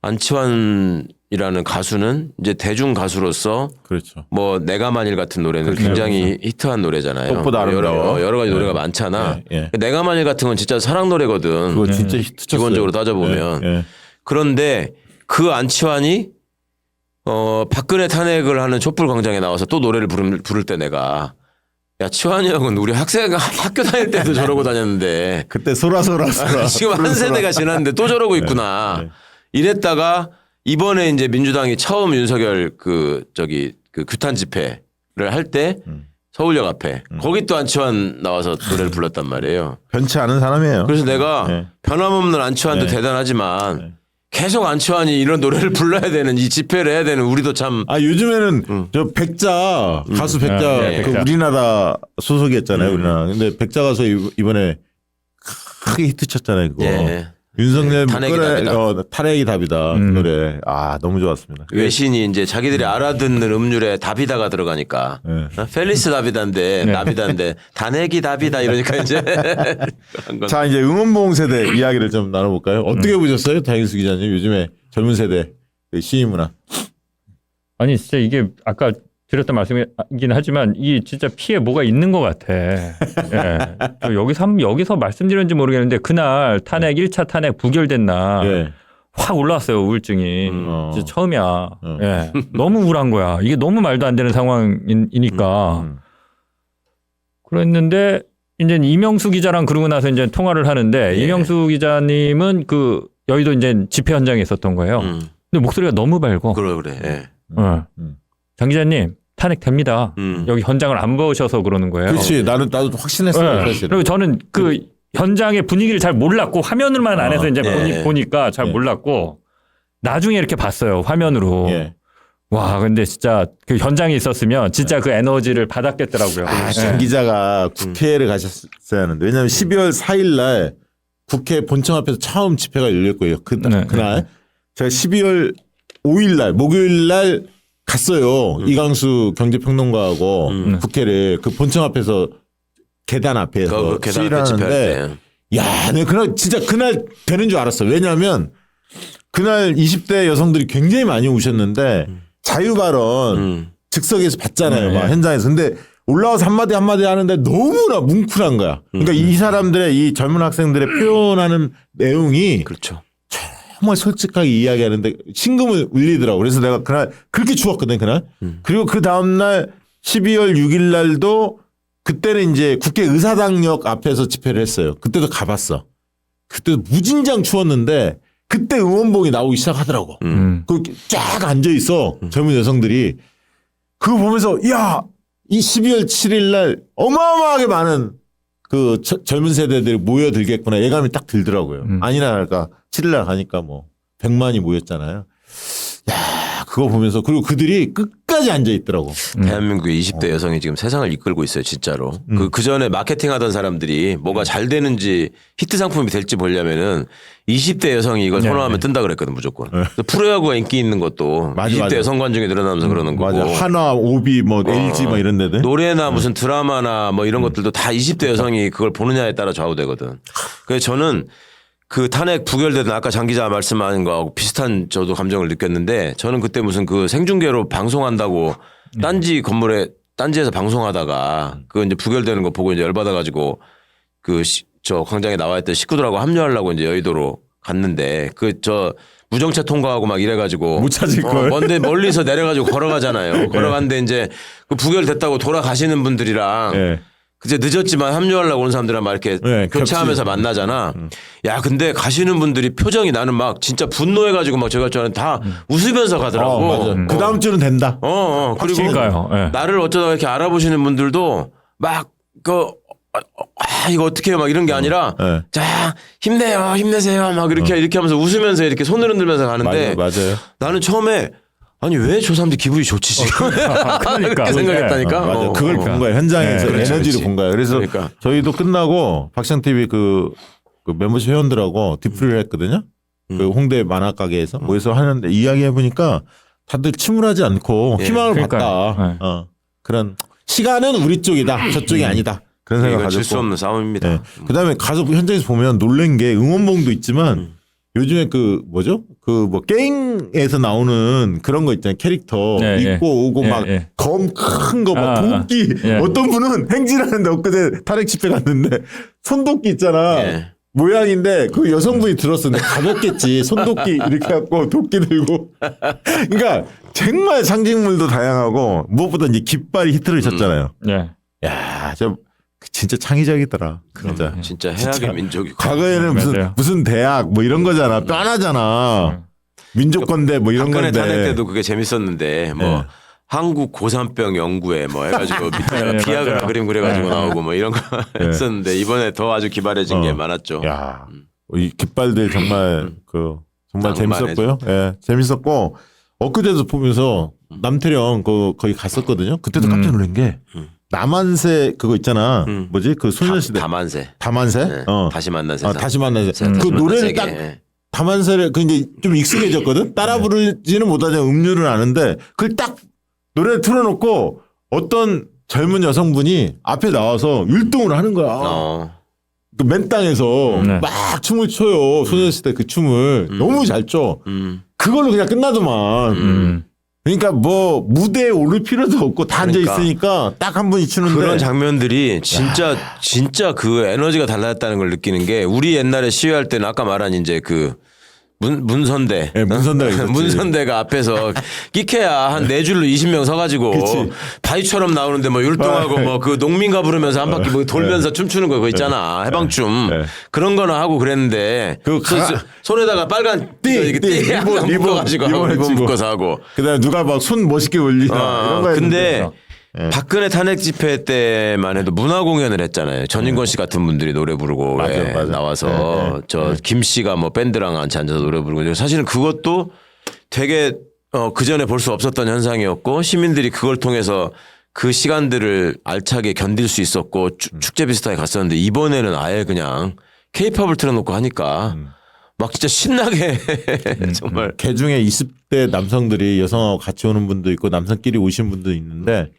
안치환이라는 가수는 이제 대중 가수로서 그렇죠. 뭐 내가 만일 같은 노래는 굉장히 히트한 노래잖아요. 꽃보다 아름다워. 여러 가지 노래가 많잖아. 예. 내가 만일 같은 건 진짜 사랑 노래거든. 그거 진짜 히트쳤어요. 기본적으로 따져보면. 예. 그런데 그 안치환이 박근혜 탄핵을 하는 촛불 광장에 나와서 또 노래를 부를 때 내가 야 치환이 형은 우리 학교 다닐 때도 저러고 다녔는데 그때 소라 지금 한 세대가 지났는데 또 저러고 있구나. 이랬다가 이번에 이제 민주당이 처음 윤석열 그 규탄 집회를 할 때 서울역 앞에 거기 또 안치환 나와서 노래를 불렀단 말이에요. 변치 않은 사람이에요. 그래서 내가 변함없는 안치환도 대단하지만 계속 안치환이 이런 노래를 불러야 되는 이 집회를 해야 되는 우리도 참. 요즘에는 저 백자 가수 백자 그 백자. 우리나라 소속이었잖아요. 우리나라. 근데 백자 가수 이번에 크게 히트쳤잖아요. 그거. 예. 윤석열 탄핵이 답이다. 탄핵이 답이다. 그 노래. 너무 좋았습니다. 외신이 이제 자기들이 알아듣는 음률에 다비다가 들어가니까 펠리스 다비다인데 나비다인데 탄핵이 답이다 이러니까 이제 자 이제 응원봉 세대 이야기를 좀 나눠볼까요? 어떻게 보셨어요, 장인수 기자님? 요즘에 젊은 세대 시위 문화. 아니 진짜 이게 아까 드렸던 말씀이긴 하지만 이 진짜 피해 뭐가 있는 것 같아. 예. 여기서 말씀드렸는지 모르겠는데 그날 탄핵 1차 탄핵 부결된 날 확 올라왔어요. 우울증이. 진짜 처음이야. 예. 너무 우울한 거야. 이게 너무 말도 안 되는 상황이니까. 그랬는데 이제 이명수 기자랑 그러고 나서 이제 통화를 하는데 이명수 기자님은 그 여의도 이제 집회 현장에 있었던 거예요. 근데 목소리가 너무 밝고. 그래. 예. 장 기자님 탄핵 됩니다. 여기 현장을 안 보셔서 그러는 거예요. 그렇지. 나도 확신했어요. 사실. 그리고 저는 그 현장의 분위기를 잘 몰랐고 화면을만 안 해서 이제 보니까 잘 몰랐고 나중에 이렇게 봤어요. 화면으로. 와, 근데 진짜 그 현장에 있었으면 진짜 그 에너지를 받았겠더라고요. 장 기자가 국회를 가셨어야 하는데 왜냐하면 12월 4일 날 국회 본청 앞에서 처음 집회가 열릴 거예요. 그날 제가 12월 5일 날 목요일 날 갔어요. 이광수 경제평론가하고 국회를 그 본청 앞에서 계단 앞에서 시위를 하는데 야, 내가 그날 진짜 그날 되는 줄 알았어. 왜냐하면 그날 20대 여성들이 굉장히 많이 오셨는데 자유발언 즉석에서 봤잖아요. 막 현장에서. 근데 올라와서 한마디 하는데 너무나 뭉클한 거야. 그러니까 이 사람들의 이 젊은 학생들의 표현하는 내용이 그렇죠. 정말 솔직하게 이야기하는데 심금을 울리더라고. 그래서 내가 그날 그렇게 추웠거든 그날. 그리고 그 다음날 12월 6일 날도 그때는 이제 국회 의사당역 앞에서 집회를 했어요. 그때도 가봤어. 그때도 무진장 추웠는데 그때 응원봉이 나오기 시작하더라고. 그렇게 쫙 앉아 있어 젊은 여성들이. 그거 보면서 야, 이 12월 7일 날 어마어마하게 많은 그 젊은 세대들이 모여들겠구나 예감이 딱 들더라고요. 아니나 할까 7일 날 가니까 뭐 100만이 모였잖아요. 야, 그거 보면서 그리고 그들이 끝까지 앉아 있더라고. 대한민국의 20대 여성이 지금 세상을 이끌고 있어요, 진짜로. 그 전에 마케팅 하던 사람들이 뭐가 잘 되는지 히트 상품이 될지 보려면은 20대 여성이 이걸 선호하면 뜬다 그랬거든, 무조건. 프로야구가 인기 있는 것도 20대 여성 관중이 늘어나면서 그러는 거고. 맞아. 한화, 오비, 뭐 LG 뭐 이런 데들. 노래나 무슨 드라마나 뭐 이런 것들도 다 20대 여성이 그걸 보느냐에 따라 좌우되거든. 그래서 저는 그 탄핵 부결되던 아까 장 기자 말씀하신 거하고 비슷한 저도 감정을 느꼈는데 저는 그때 무슨 그 생중계로 방송한다고 딴지 건물에 딴지에서 방송하다가 그 이제 부결되는 거 보고 이제 열받아가지고 그 저 광장에 나와 있던 식구들하고 합류하려고 이제 여의도로 갔는데 그 저 무정차 통과하고 막 이래가지고 못 찾을 걸. 먼데 멀리서 내려가지고 걸어가잖아요. 걸어갔는데 이제 그 부결됐다고 돌아가시는 분들이랑 그제 늦었지만 합류하려고 오는 사람들이랑 막 이렇게 교차하면서 만나잖아. 야, 근데 가시는 분들이 표정이 나는 막 진짜 분노해가지고 막 제가 저는 다 웃으면서 가더라고. 맞아. 그 다음 주는 된다. 그리고 나를 어쩌다가 이렇게 알아보시는 분들도 막 이거 어떻게 해요? 막 이런 게 아니라 자, 힘내요, 힘내세요. 막 이렇게 하면서 웃으면서 이렇게 손을 흔들면서 가는데 맞아요. 나는 처음에 아니 왜 저 사람들 기분이 좋지 지금 그러니까 그렇게 생각했다니까. 맞아. 그걸 본 거야. 현장에서 에너지를 본 거야. 그래서 저희도 끝나고 박상 TV 그 멤버십 회원들하고 디프리를 했거든요. 그 홍대 만화 가게에서 모여서 하는데 이야기해 보니까 다들 침울하지 않고 희망을 봤다. 그런 시간은 우리 쪽이다. 저쪽이 아니다. 그런 생각 가졌고. 질수 없는 싸움입니다. 그다음에 가서 현장에서 보면 놀란 게 응원봉도 있지만 요즘에 그 뭐죠? 그 뭐 게임에서 나오는 그런 거 있잖아요. 캐릭터 입고 오고 막 검 큰 거 막 도끼 어떤 분은 행진하는데 엊그제 탄핵 집회 갔는데 손도끼 있잖아. 모양인데 그 여성분이 들었었는데 가볍겠지. 손도끼 이렇게 갖고 도끼 들고. 그러니까 정말 상징물도 다양하고 무엇보다 이제 깃발이 히트를 쳤잖아요. 야, 진짜 창의적이더라. 진짜 해악의 민족이고. 과거에는 무슨 대학 뭐 이런 거잖아. 뻔하잖아. 민족건대 뭐 이런 건데. 탄핵 때도 그게 재밌었는데 뭐 한국 고산병 연구회 뭐 해가지고 비아그라 그림 그려가지고 나오고 뭐 이런 거 했었는데 이번에 더 아주 기발해진 게 많았죠. 야, 이 깃발들 정말 정말 재밌었고요. 재밌었고 엊그제도 보면서 남태령 거기 갔었거든요. 그때도 깜짝 놀란 게. 남한새 그거 있잖아. 뭐지? 그 소녀시대. 다만새. 다시 만난 세상. 다시 만난 세상. 그 노래를 딱 다만새를 그 이제 좀 익숙해졌거든. 따라 부르지는 못하지만 음률은 아는데 그걸 딱 노래를 틀어놓고 어떤 젊은 여성분이 앞에 나와서 율동을 하는 거야. 그 맨 땅에서 막 춤을 춰요. 소녀시대 그 춤을 너무 잘 춰. 그걸로 그냥 끝나더만. 그러니까 뭐 무대에 오를 필요도 없고 다 앉아 있으니까 딱 한 분이 추는데 그런 장면들이 진짜 그 에너지가 달라졌다는 걸 느끼는 게 우리 옛날에 시위할 때는 아까 말한 이제 그 문선대. 네, 문선대가 있었지. 문선대가 앞에서 끼케야 한 4줄로 20명 서가지고 그치. 바위처럼 나오는데 뭐 율동하고 뭐 그 농민가 부르면서 한 바퀴 뭐 돌면서 춤추는 거 그거 있잖아. 해방춤. 그런 거나 하고 그랬는데 손에다가 빨간 리본 묶어가지고 리본 묶어서 하고. 그다음에 누가 막 손 멋있게 올리나 이런 거 근데 박근혜 탄핵 집회 때만 해도 문화 공연을 했잖아요. 전인권 씨 같은 분들이 노래 부르고 맞아. 나와서 저 김 씨가 뭐 밴드랑 같이 앉아서 노래 부르고 사실은 그것도 되게 그 전에 볼 수 없었던 현상이었고 시민들이 그걸 통해서 그 시간들을 알차게 견딜 수 있었고 축제 비슷하게 갔었는데 이번에는 아예 그냥 K-팝을 틀어놓고 하니까 막 진짜 신나게 정말 개중에 20대 남성들이 여성하고 같이 오는 분도 있고 남성끼리 오신 분도 있는데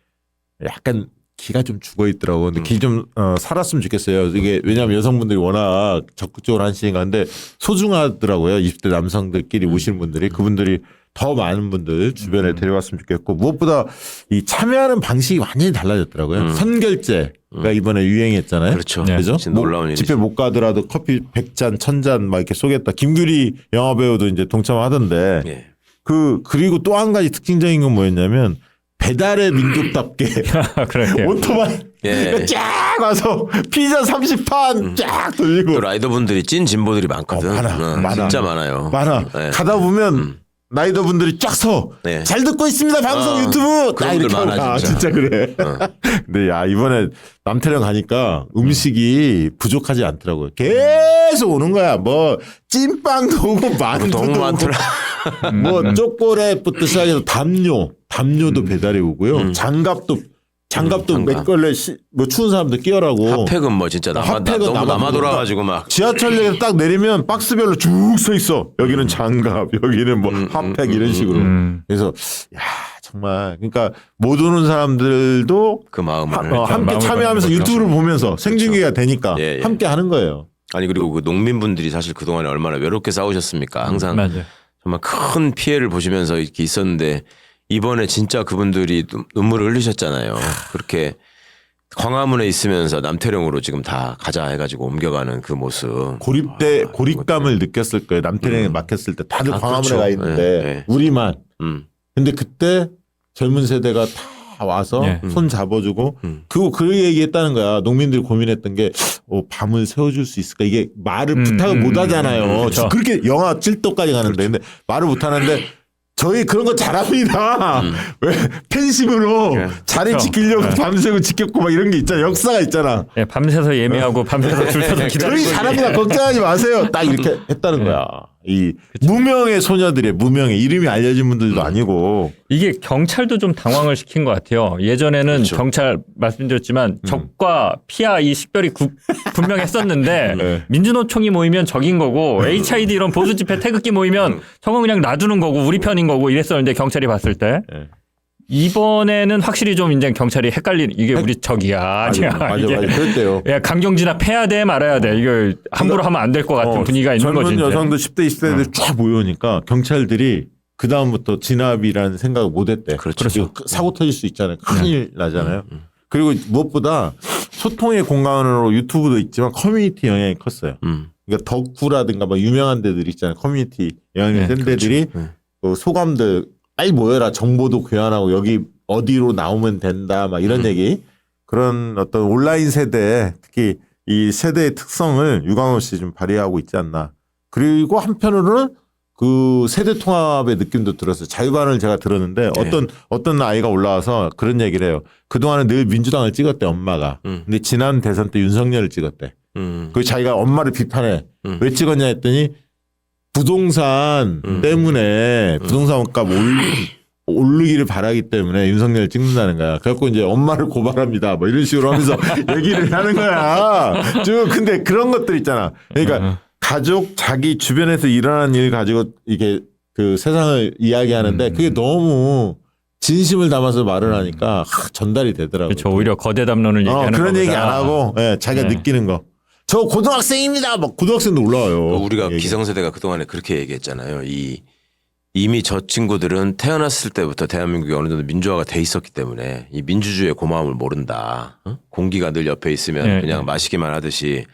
약간 기가 좀 죽어 있더라고. 근데 기 좀 살았으면 좋겠어요. 이게 왜냐하면 여성분들이 워낙 적극적으로 하시니까 근데 소중하더라고요. 20대 남성들끼리 오시는 분들이 그분들이 더 많은 분들 주변에 데려왔으면 좋겠고 무엇보다 이 참여하는 방식이 완전히 달라졌더라고요. 선결제가 이번에 유행했잖아요. 그렇죠. 그죠? 놀라운 일이죠. 집회 못 가더라도 커피 100잔, 1000잔 막 이렇게 쏘겠다. 김규리 영화배우도 이제 동참하던데. 예. 그리고 또 한 가지 특징적인 건 뭐였냐면 배달의 민족답게 오토바이 쫙 와서 피자 30판 쫙 돌리고 또 라이더분들이 찐 진보들이 많거든. 많아. 진짜 많아요. 네. 가다 보면 라이더분들이 쫙 서 잘 듣고 있습니다 방송 유튜브 그런 분들 많아 진짜 그래. 근데 야 이번에 남태령 가니까 음식이 부족하지 않더라고요. 계속 오는 거야. 뭐 찐빵도 오고 만두도 너무 오고 많더라. 뭐 초콜릿부터 시작해서 담요도 배달이 오고요. 장갑도 몇 걸레 뭐 추운 사람들 끼어라고. 핫팩은 뭐 진짜 너무 남아 돌아가지고 막 지하철역에 딱 내리면 박스별로 쭉 서 있어. 여기는 장갑, 여기는 뭐 핫팩 이런 식으로. 그래서 야 정말 그러니까 못 오는 사람들도 그 마음을 함께 참여하면서 유튜브를 보면서 생중계가 되니까 함께 하는 거예요. 아니 그리고 그 농민분들이 사실 그동안에 얼마나 외롭게 싸우셨습니까? 항상 정말 큰 피해를 보시면서 이렇게 있었는데 이번에 진짜 그분들이 눈물을 흘리셨잖아요. 그렇게 광화문에 있으면서 남태령으로 지금 다 가자 해가지고 옮겨가는 그 모습. 고립감을 느꼈을 거예요. 남태령에 막혔을 때 다들 광화문에 가 있는데 우리만. 근데 그때 젊은 세대가 다 와서 손 잡아주고 그 얘기했다는 거야. 농민들이 고민했던 게 밤을 세워줄 수 있을까? 이게 말을 부탁을 못 하잖아요. 그렇죠. 그렇게 영하 7도까지 가는데 근데 말을 못 하는데 저희 그런 거 잘합니다. 왜 팬심으로 자리 지키려고 밤새고 지켰고 막 이런 게 있잖아. 역사가 있잖아. 네, 밤새서 예매하고 밤새서 줄 서서 기다리고. 저희 잘합니다. 걱정하지 마세요. 딱 이렇게 했다는 거야. 이 무명의 소녀들의 무명의 이름이 알려진 분들도 아니고 이게 경찰도 좀 당황을 시킨 것 같아요. 예전에는 경찰 말씀드렸지만 적과 피하 이 식별이 분명했었는데 민주노총이 모이면 적인 거고 HID 이런 보수 집회 태극기 모이면 저건 그냥 놔두는 거고 우리 편인 거고 이랬었는데 경찰이 봤을 때 이번에는 확실히 좀 이제 경찰이 헷갈리는 이게 우리 적이야. 맞아. 그랬대요. 강경 진압해야 돼 말아야 돼. 이거 함부로 하면 안 될 것 같은 분위기가 있는 거지. 젊은 여성들 10대 20대들 쫙 모여오니까 경찰들이 그 다음부터 진압이라는 생각을 못했대. 그렇죠. 사고 터질 수 있잖아요. 큰일 나잖아요. 그리고 무엇보다 소통의 공간으로 유튜브도 있지만 커뮤니티 영향이 컸어요. 그러니까 덕후라든가 막 유명한 데들 있잖아요. 커뮤니티 영향이 센 데들이 그 소감들 빨리 모여라. 정보도 교환하고 여기 어디로 나오면 된다. 막 이런 얘기. 그런 어떤 온라인 세대 특히 이 세대의 특성을 유광호 씨 좀 발휘하고 있지 않나. 그리고 한편으로는 그 세대 통합의 느낌도 들었어요. 자유반을 제가 들었는데 어떤 아이가 올라와서 그런 얘기를 해요. 그동안은 늘 민주당을 찍었대 엄마가. 근데 지난 대선 때 윤석열을 찍었대. 그 자기가 엄마를 비판해. 왜 찍었냐 했더니 부동산 때문에 부동산 값 오르기를 바라기 때문에 윤석열을 찍는다는 거야. 그래갖고 이제 엄마를 고발합니다. 뭐 이런 식으로 하면서 얘기를 하는 거야. 좀 근데 그런 것들 있잖아. 그러니까 가족 자기 주변에서 일어나는 일 가지고 이게 그 세상을 이야기하는데 그게 너무 진심을 담아서 말을 하니까 전달이 되더라고요. 그렇죠. 오히려 거대 담론을 얘기하는 그런 거보다. 얘기 안 하고 자기가 느끼는 거. 저 고등학생입니다. 막 고등학생도 올라와요. 우리가 기성세대가 그동안에 그렇게 얘기했잖아요. 이 이미 저 친구들은 태어났을 때부터 대한민국이 어느 정도 민주화가 돼 있었기 때문에 이 민주주의의 고마움을 모른다. 어? 공기가 늘 옆에 있으면 네. 그냥 마시기만 하듯이.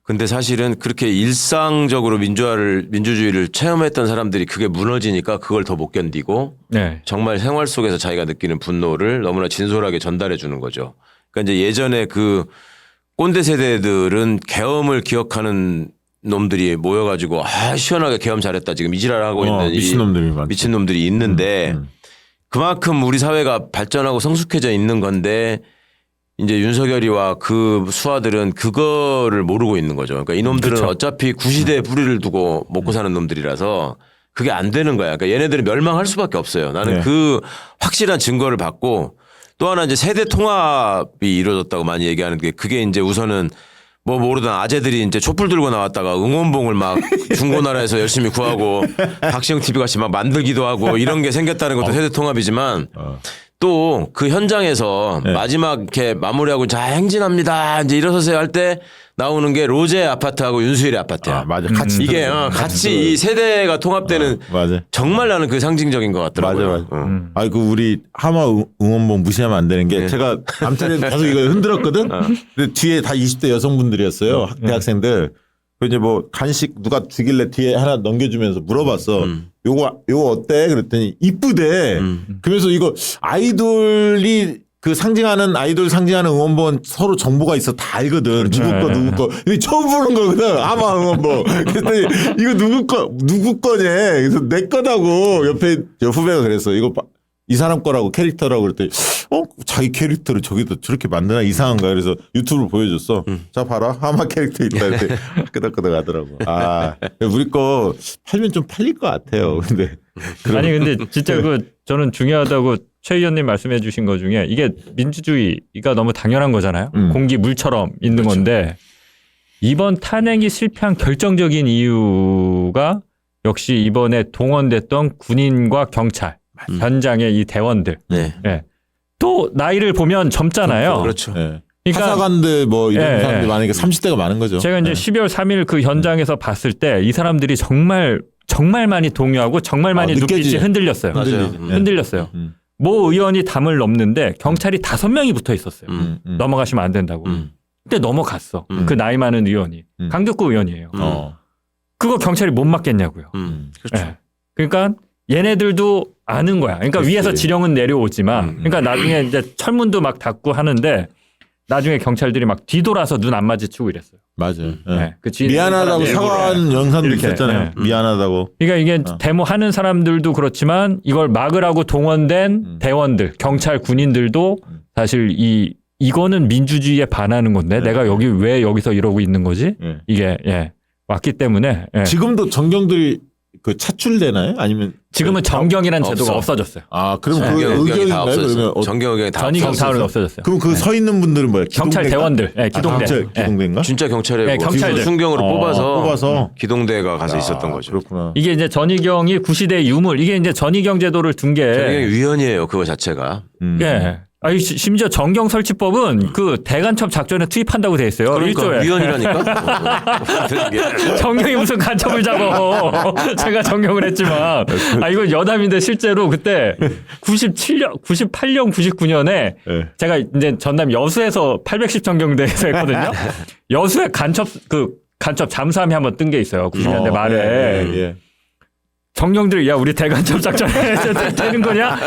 근데 사실은 그렇게 일상적으로 민주주의를 체험했던 사람들이 그게 무너지니까 그걸 더 못 견디고 네. 정말 생활 속에서 자기가 느끼는 분노를 너무나 진솔하게 전달해 주는 거죠. 그러니까 이제 예전에 그 꼰대 세대들은 계엄을 기억하는 놈들이 모여가지고 시원하게 계엄 잘했다 지금 이지랄 하고 있는 미친놈들이 있는데 그만큼 우리 사회가 발전하고 성숙해져 있는 건데 이제 윤석열이와 그 수하들은 그거를 모르고 있는 거죠. 그러니까 이놈들은 그쵸. 어차피 구시대에 뿌리를 두고 먹고 사는 놈들이라서 그게 안 되는 거야. 그러니까 얘네들은 멸망할 수밖에 없어요. 나는 그 확실한 증거를 받고 또 하나 이제 세대 통합이 이루어졌다고 많이 얘기하는 게 그게 이제 우선은 뭐 모르던 아재들이 이제 촛불 들고 나왔다가 응원봉을 막 중고나라에서 열심히 구하고 박시영 TV 같이 막 만들기도 하고 이런 게 생겼다는 것도 세대 통합이지만 또 그 현장에서 마지막 이렇게 마무리하고 자 행진합니다 이제 일어서세요 할 때 나오는 게 로제 아파트하고 윤수일의 아파트야. 맞아. 같이 이게 같이 이 세대가 통합되는 맞아. 정말 나는 그 상징적인 것 같더라고요. 맞아. 아이 그 우리 하마 응원봉 무시하면 안 되는 게 제가 아무튼 계속 이거 흔들었거든. 근데 뒤에 다 20대 여성분들이었어요. 대학생들. 그 이제 뭐 간식 누가 주길래 뒤에 하나 넘겨주면서 물어봤어. 요거 어때? 그랬더니 이쁘대. 그래서 이거 아이돌이 그 아이돌 상징하는 응원봉 서로 정보가 있어 다 알거든. 누구 거. 근데 처음 보는 거거든. 아마 응원봉. 그랬더니 이거 누구 거냐. 그래서 내 거다고 옆에 저 후배가 그랬어. 이거 이 사람 거라고 캐릭터라고 그랬더니 자기 캐릭터를 저기도 저렇게 만드나 이상한가. 그래서 유튜브를 보여줬어. 자 봐라. 하마 캐릭터 있다. 이렇게 끄덕끄덕 하더라고. 우리 거 팔면 좀 팔릴 것 같아요. 근데 아니 근데 진짜 저는 중요하다고 최 의원님 말씀해 주신 것 중에 이게 민주주의가 너무 당연한 거잖아요. 공기 물처럼 있는 건데 이번 탄핵이 실패한 결정적인 이유가 역시 이번에 동원됐던 군인과 경찰 현장의 이 대원들. 네. 또 나이를 보면 젊잖아요. 그렇죠. 그러니까 하사관들 뭐 이런 사람들 많으니까 30대가 많은 거죠. 제가 이제 12월 3일 그 현장에서 봤을 때 이 사람들이 정말 많이 동요하고 정말 많이 눈빛이 흔들렸어요. 흔들렸어요. 모 의원이 담을 넘는데 경찰이 5명이 붙어 있었어요. 넘어가시면 안 된다고. 근데 넘어갔어. 그 나이 많은 의원이. 강덕구 의원이에요. 그거 경찰이 못 막겠냐고요. 그렇죠. 그러니까 얘네들도 아는 거야. 그러니까 그렇지. 위에서 지령은 내려오지만 그러니까 나중에 이제 철문도 막 닫고 하는데 나중에 경찰들이 막 뒤돌아서 눈 안 마주치고 이랬어요. 맞아요. 그 미안하다고 사과하는 영상도 있었잖아요. 미안하다고. 그러니까 이게 데모하는 사람들도 그렇지만 이걸 막으라고 동원된 대원들, 경찰, 군인들도 사실 이거는 민주주의에 반하는 건데 내가 왜 여기서 이러고 있는 거지? 이게 왔기 때문에 지금도 정경들이 그 차출되나요? 아니면 지금은 정경이라는 제도가 없어졌어요. 그럼 그 의견인가요? 그러면 정경 의견이 다 전이경 사활은 없어졌어요. 그럼 그 서 있는 분들은 뭐야? 경찰 대원들, 기동대. 기동대인가? 진짜 경찰에 경찰들. 순경으로 뽑아서 아, 기동대가 가서 있었던 거죠. 그렇구나. 이게 이제 전이경이 구시대 유물, 이게 이제 전이경 제도를 둔 게. 전이경이 위헌이에요, 그거 자체가. 심지어 정경 설치법은 그 대간첩 작전에 투입한다고 돼 있어요. 그러니까 1조에. 위헌이라니까. 정경이 무슨 간첩을 잡아. 제가 정경을 했지만. 이건 여담인데 실제로 그때 98년, 99년에 제가 이제 전남 여수에서 810 정경대에서 했거든요. 여수에 간첩 잠수함이 한번 뜬 게 있어요. 90년대 말에. 정경들이 우리 대간첩 작전에 되는 거냐?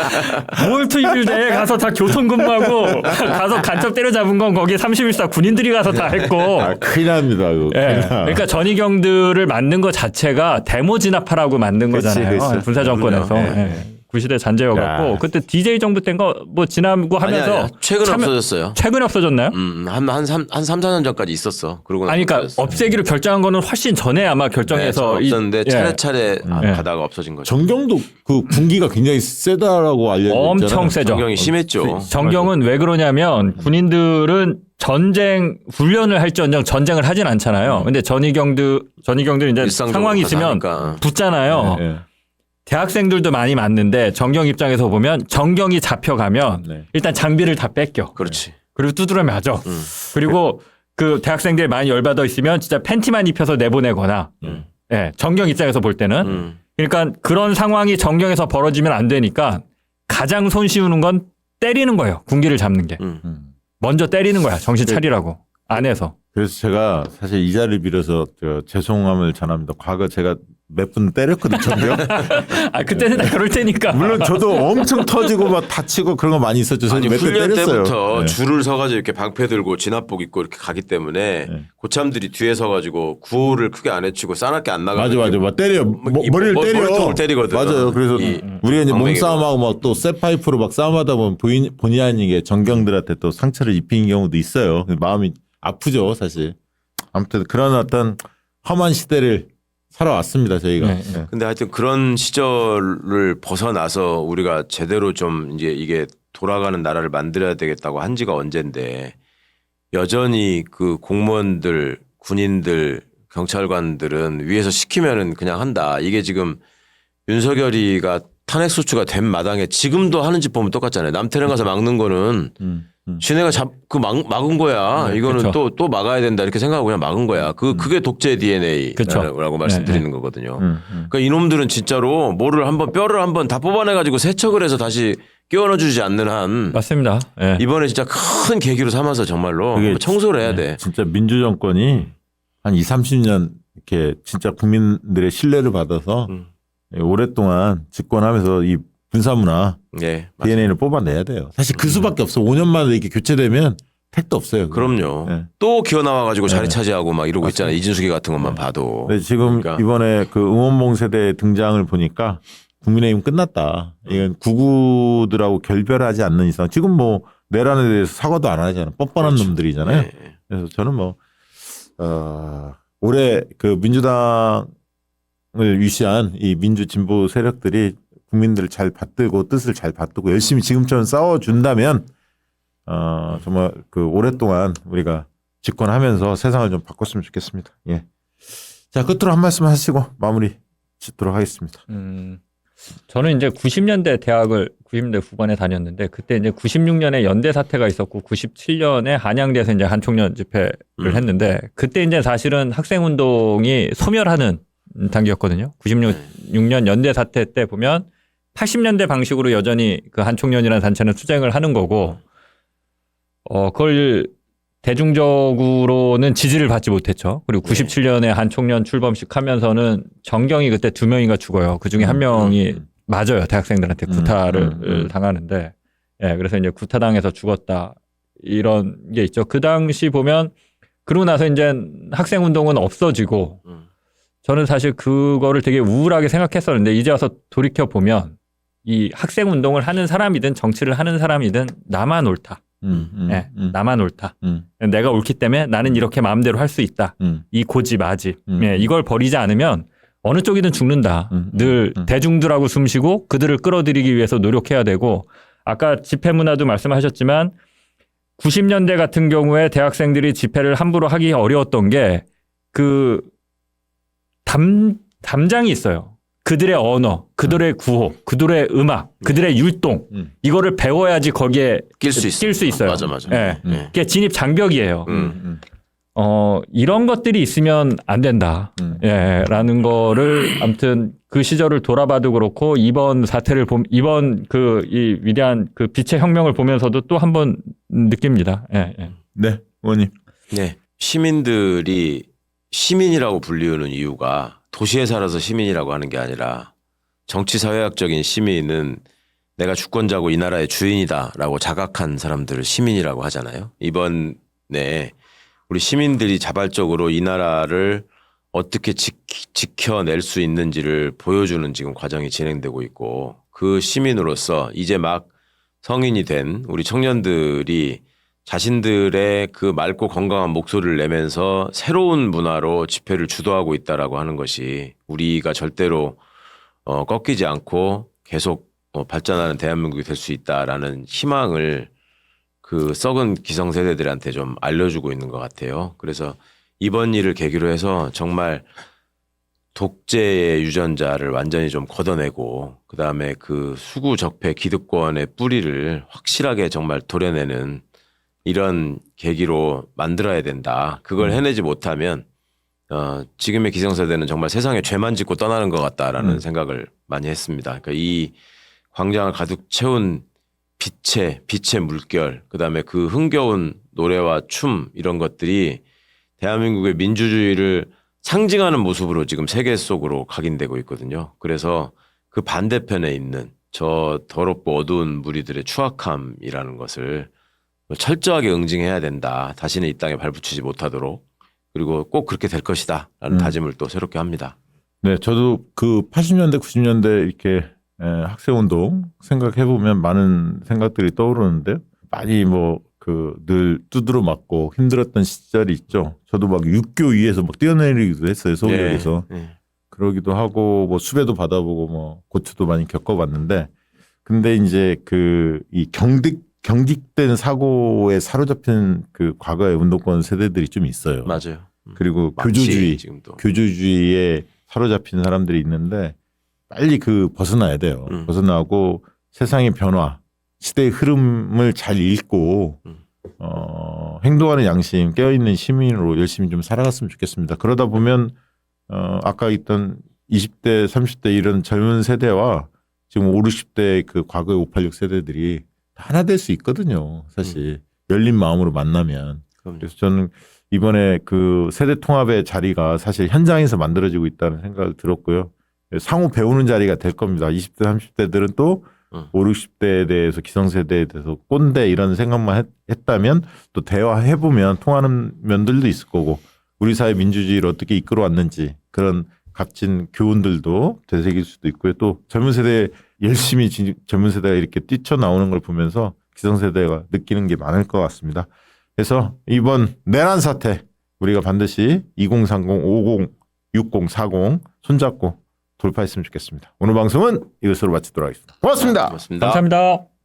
뭘 투입을 돼? 가서 다 교통 근무하고 가서 간첩 때려잡은 건 거기 31사 군인들이 가서 다 했고. 큰일 납니다. 그러니까 전이경들을 만든 것 자체가 데모 진압하라고 만든 거잖아요. 군사 정권에서. 구시대 잔재여갖고 그때 DJ 정부 때인가 뭐 지나고 하면서 아니, 최근에 없어졌어요. 최근에 없어졌나요? 한 3, 4년 전까지 있었어. 그러고 그러니까 없애기로 결정한 거는 훨씬 전에 아마 결정해서 없었는데 차례차례 가다가 없어진 거죠. 정경도 그 군기가 굉장히 세다라고 알려져 있잖아요. 엄청 세죠. 정경이 심했죠. 정경은 왜 그러냐면 군인들은 전쟁 훈련을 할지언정 전쟁을 하진 않잖아요. 근데 전이경들 이제 상황이 있으면 붙잖아요. 대학생들도 많이 맞는데 정경 입장에서 보면 정경이 잡혀가면 일단 장비를 다 뺏겨. 그렇지. 그리고 두드려 맞아. 그리고 그 대학생들이 많이 열받아 있으면 진짜 팬티만 입혀서 내보내거나 정경 입장에서 볼 때는 그러니까 그런 상황이 정경에서 벌어지면 안 되니까 가장 손쉬우는 건 때리는 거예요. 군기를 잡는 게. 먼저 때리는 거야. 정신 차리라고. 안에서. 그래서 제가 사실 이 자리를 빌어서 죄송함을 전합니다. 과거 제가 몇 분 때렸거든요. 정경. 아 그때는 다 그럴 테니까. 물론 저도 엄청 터지고 막 다치고 그런 거 많이 있었죠. 아니 몇대 훈련 때렸어요. 때부터 네. 줄을 서가지고 이렇게 방패 들고 진압복 입고 이렇게 가기 때문에 네. 고참들이 뒤에 서가지고 구호를 크게 안 외치고 싸납게 안 나가고 맞아. 막 때려. 머리를 때려. 머리통을 때리거든. 맞아요. 그래서 우리가 이제 엉덩이로. 몸싸움하고 막 또 쇠파이프로 막 싸움하다 보면 본의 아니게 정경들한테 또 상처를 입히는 경우도 있어요. 마음이 아프죠, 사실. 아무튼 그런 어떤 험한 시대를 살아왔습니다, 저희가. 네. 네. 근데 하여튼 그런 시절을 벗어나서 우리가 제대로 좀 이제 이게 돌아가는 나라를 만들어야 되겠다고 한 지가 언젠데 여전히 그 공무원들, 군인들, 경찰관들은 위에서 시키면은 그냥 한다. 이게 지금 윤석열이가 탄핵 소추가 된 마당에 지금도 하는 짓 보면 똑같잖아요. 남태령 가서 막는 거는 지네가 막은 거야. 네, 이거는 그쵸. 또 막아야 된다 이렇게 생각하고 그냥 막은 거야. 그게 독재 DNA라고 말씀드리는 거거든요. 그러니까 이놈들은 진짜로 뼈를 한번 다 뽑아내가지고 세척을 해서 다시 끼워넣어주지 않는 한 맞습니다. 예. 이번에 진짜 큰 계기로 삼아서 정말로 그게 한번 청소를 해야 돼. 진짜 민주정권이 한 20, 30년 이렇게 진짜 국민들의 신뢰를 받아서 오랫동안 집권하면서 이 군사문화 예, 맞아요. DNA를 뽑아내야 돼요. 사실 그 수밖에 없어. 5년마다 이렇게 교체되면 택도 없어요. 그럼요. 네. 또 기어 나와가지고 자리 네. 차지하고 막 이러고 있잖아요. 이진숙이 같은 것만 봐도. 네, 지금 그러니까. 이번에 그 응원봉 세대 등장을 보니까 국민의힘 끝났다. 이건 구구들하고 결별하지 않는 이상 지금 뭐 내란에 대해서 사과도 안 하잖아요. 뻔뻔한 그렇죠. 놈들이잖아요. 네. 그래서 저는 올해 그 민주당을 위시한 이 민주 진보 세력들이 국민들을 잘 받들고 뜻을 잘 받들고 열심히 지금처럼 싸워준다면 정말 그 오랫동안 우리가 집권하면서 세상을 좀 바꿨으면 좋겠습니다. 예. 자, 끝으로 한 말씀 하시고 마무리 짓도록 하겠습니다. 저는 이제 90년대 후반에 다녔는데 그때 이제 96년에 연대 사태가 있었고 97년에 한양대에서 이제 한총련 집회를 했는데 그때 이제 사실은 학생 운동이 소멸하는 단계였거든요. 96년 연대 사태 때 보면 80년대 방식으로 여전히 그 한총련이라는 단체는 투쟁을 하는 거고 그걸 대중적으로는 지지를 받지 못했죠. 그리고 97년에 한총련 출범식 하면서는 정경이 그때 2명인가 죽어요. 그중에 한 명이 맞아요. 대학생들한테 구타를 당하는데 그래서 이제 구타당해서 죽었다. 이런 게 있죠. 그 당시 보면 그러고 나서 이제 학생 운동은 없어지고 저는 사실 그거를 되게 우울하게 생각했었는데 이제 와서 돌이켜 보면 이 학생 운동을 하는 사람이든 정치를 하는 사람이든 나만 옳다. 나만 옳다. 내가 옳기 때문에 나는 이렇게 마음대로 할 수 있다. 이 고집 아집. 이걸 버리지 않으면 어느 쪽이든 죽는다. 늘 대중들하고 숨쉬고 그들을 끌어들이기 위해서 노력해야 되고 아까 집회 문화도 말씀하셨지만 90년대 같은 경우에 대학생들이 집회를 함부로 하기 어려웠던 게 그 담장이 있어요. 그들의 언어, 그들의 구호, 그들의 음악, 그들의 율동 이거를 배워야지 거기에 낄 수 있어요. 맞아. 예. 그게 진입 장벽이에요. 이런 것들이 있으면 안 된다. 라는 거를 아무튼 그 시절을 돌아봐도 그렇고 이번 사태를 이번 이 위대한 그 빛의 혁명을 보면서도 또 한 번 느낍니다. 네, 의원님. 네. 시민들이 시민이라고 불리우는 이유가 도시에 살아서 시민이라고 하는 게 아니라 정치 사회학적인 시민은 내가 주권자고 이 나라의 주인이다라고 자각한 사람들을 시민이라고 하잖아요. 이번에 우리 시민들이 자발적으로 이 나라를 어떻게 지켜낼 수 있는지를 보여주는 지금 과정이 진행되고 있고 그 시민으로서 이제 막 성인이 된 우리 청년들이 자신들의 그 맑고 건강한 목소리를 내면서 새로운 문화로 집회를 주도하고 있다라고 하는 것이 우리가 절대로 꺾이지 않고 계속 발전하는 대한민국이 될 수 있다라는 희망을 그 썩은 기성세대들한테 좀 알려주고 있는 것 같아요. 그래서 이번 일을 계기로 해서 정말 독재의 유전자를 완전히 좀 걷어내고 그다음에 그 수구적폐 기득권의 뿌리를 확실하게 정말 도려내는 이런 계기로 만들어야 된다. 그걸 해내지 못하면 지금의 기성세대는 정말 세상에 죄만 짓고 떠나는 것 같다라는 생각을 많이 했습니다. 그러니까 이 광장을 가득 채운 빛의 물결, 그다음에 그 흥겨운 노래와 춤 이런 것들이 대한민국의 민주주의를 상징하는 모습으로 지금 세계 속으로 각인되고 있거든요. 그래서 그 반대편에 있는 저 더럽고 어두운 무리들의 추악함이라는 것을 철저하게 응징해야 된다. 다시는 이 땅에 발붙이지 못하도록. 그리고 꼭 그렇게 될 것이다 라는 다짐을 또 새롭게 합니다. 네, 저도 그 80년대, 90년대 이렇게 학생운동 생각해보면 많은 생각들이 떠오르는데요. 많이 늘 두드러 맞고 힘들었던 시절이 있죠. 저도 막 육교 위에서 막 뛰어내리기도 했어요. 서울역에서. 네. 그러기도 하고 수배도 받아보고 고초도 많이 겪어봤는데, 근데 이제 이 경직된 사고에 사로잡힌 그 과거의 운동권 세대들이 좀 있어요. 맞아요. 그리고 지금도. 교주주의에 사로잡힌 사람들이 있는데 빨리 벗어나야 돼요. 벗어나고 세상의 변화, 시대의 흐름을 잘 읽고 행동하는 양심, 깨어있는 시민으로 열심히 좀 살아갔으면 좋겠습니다. 그러다 보면 아까 있던 20대, 30대 이런 젊은 세대와 지금 5, 60대 그 과거의 586 세대들이 하나 될 수 있거든요. 사실 열린 마음으로 만나면. 그래서 저는 이번에 그 세대 통합의 자리가 사실 현장에서 만들어지고 있다는 생각을 들었고요. 상호 배우는 자리가 될 겁니다. 20대, 30대들은 또 5, 60대에 대해서 기성세대에 대해서 꼰대 이런 생각만 했다면 또 대화해보면 통하는 면들도 있을 거고 우리 사회 민주주의를 어떻게 이끌어왔는지 그런 값진 교훈들도 되새길 수도 있고요. 또 젊은 세대 열심히 젊은 세대가 이렇게 뛰쳐나오는 걸 보면서 기성세대가 느끼는 게 많을 것 같습니다. 그래서 이번 내란 사태 우리가 반드시 2030, 50, 60, 40 손잡고 돌파했으면 좋겠습니다. 오늘 방송은 이것으로 마치도록 하겠습니다. 고맙습니다. 고맙습니다. 감사합니다.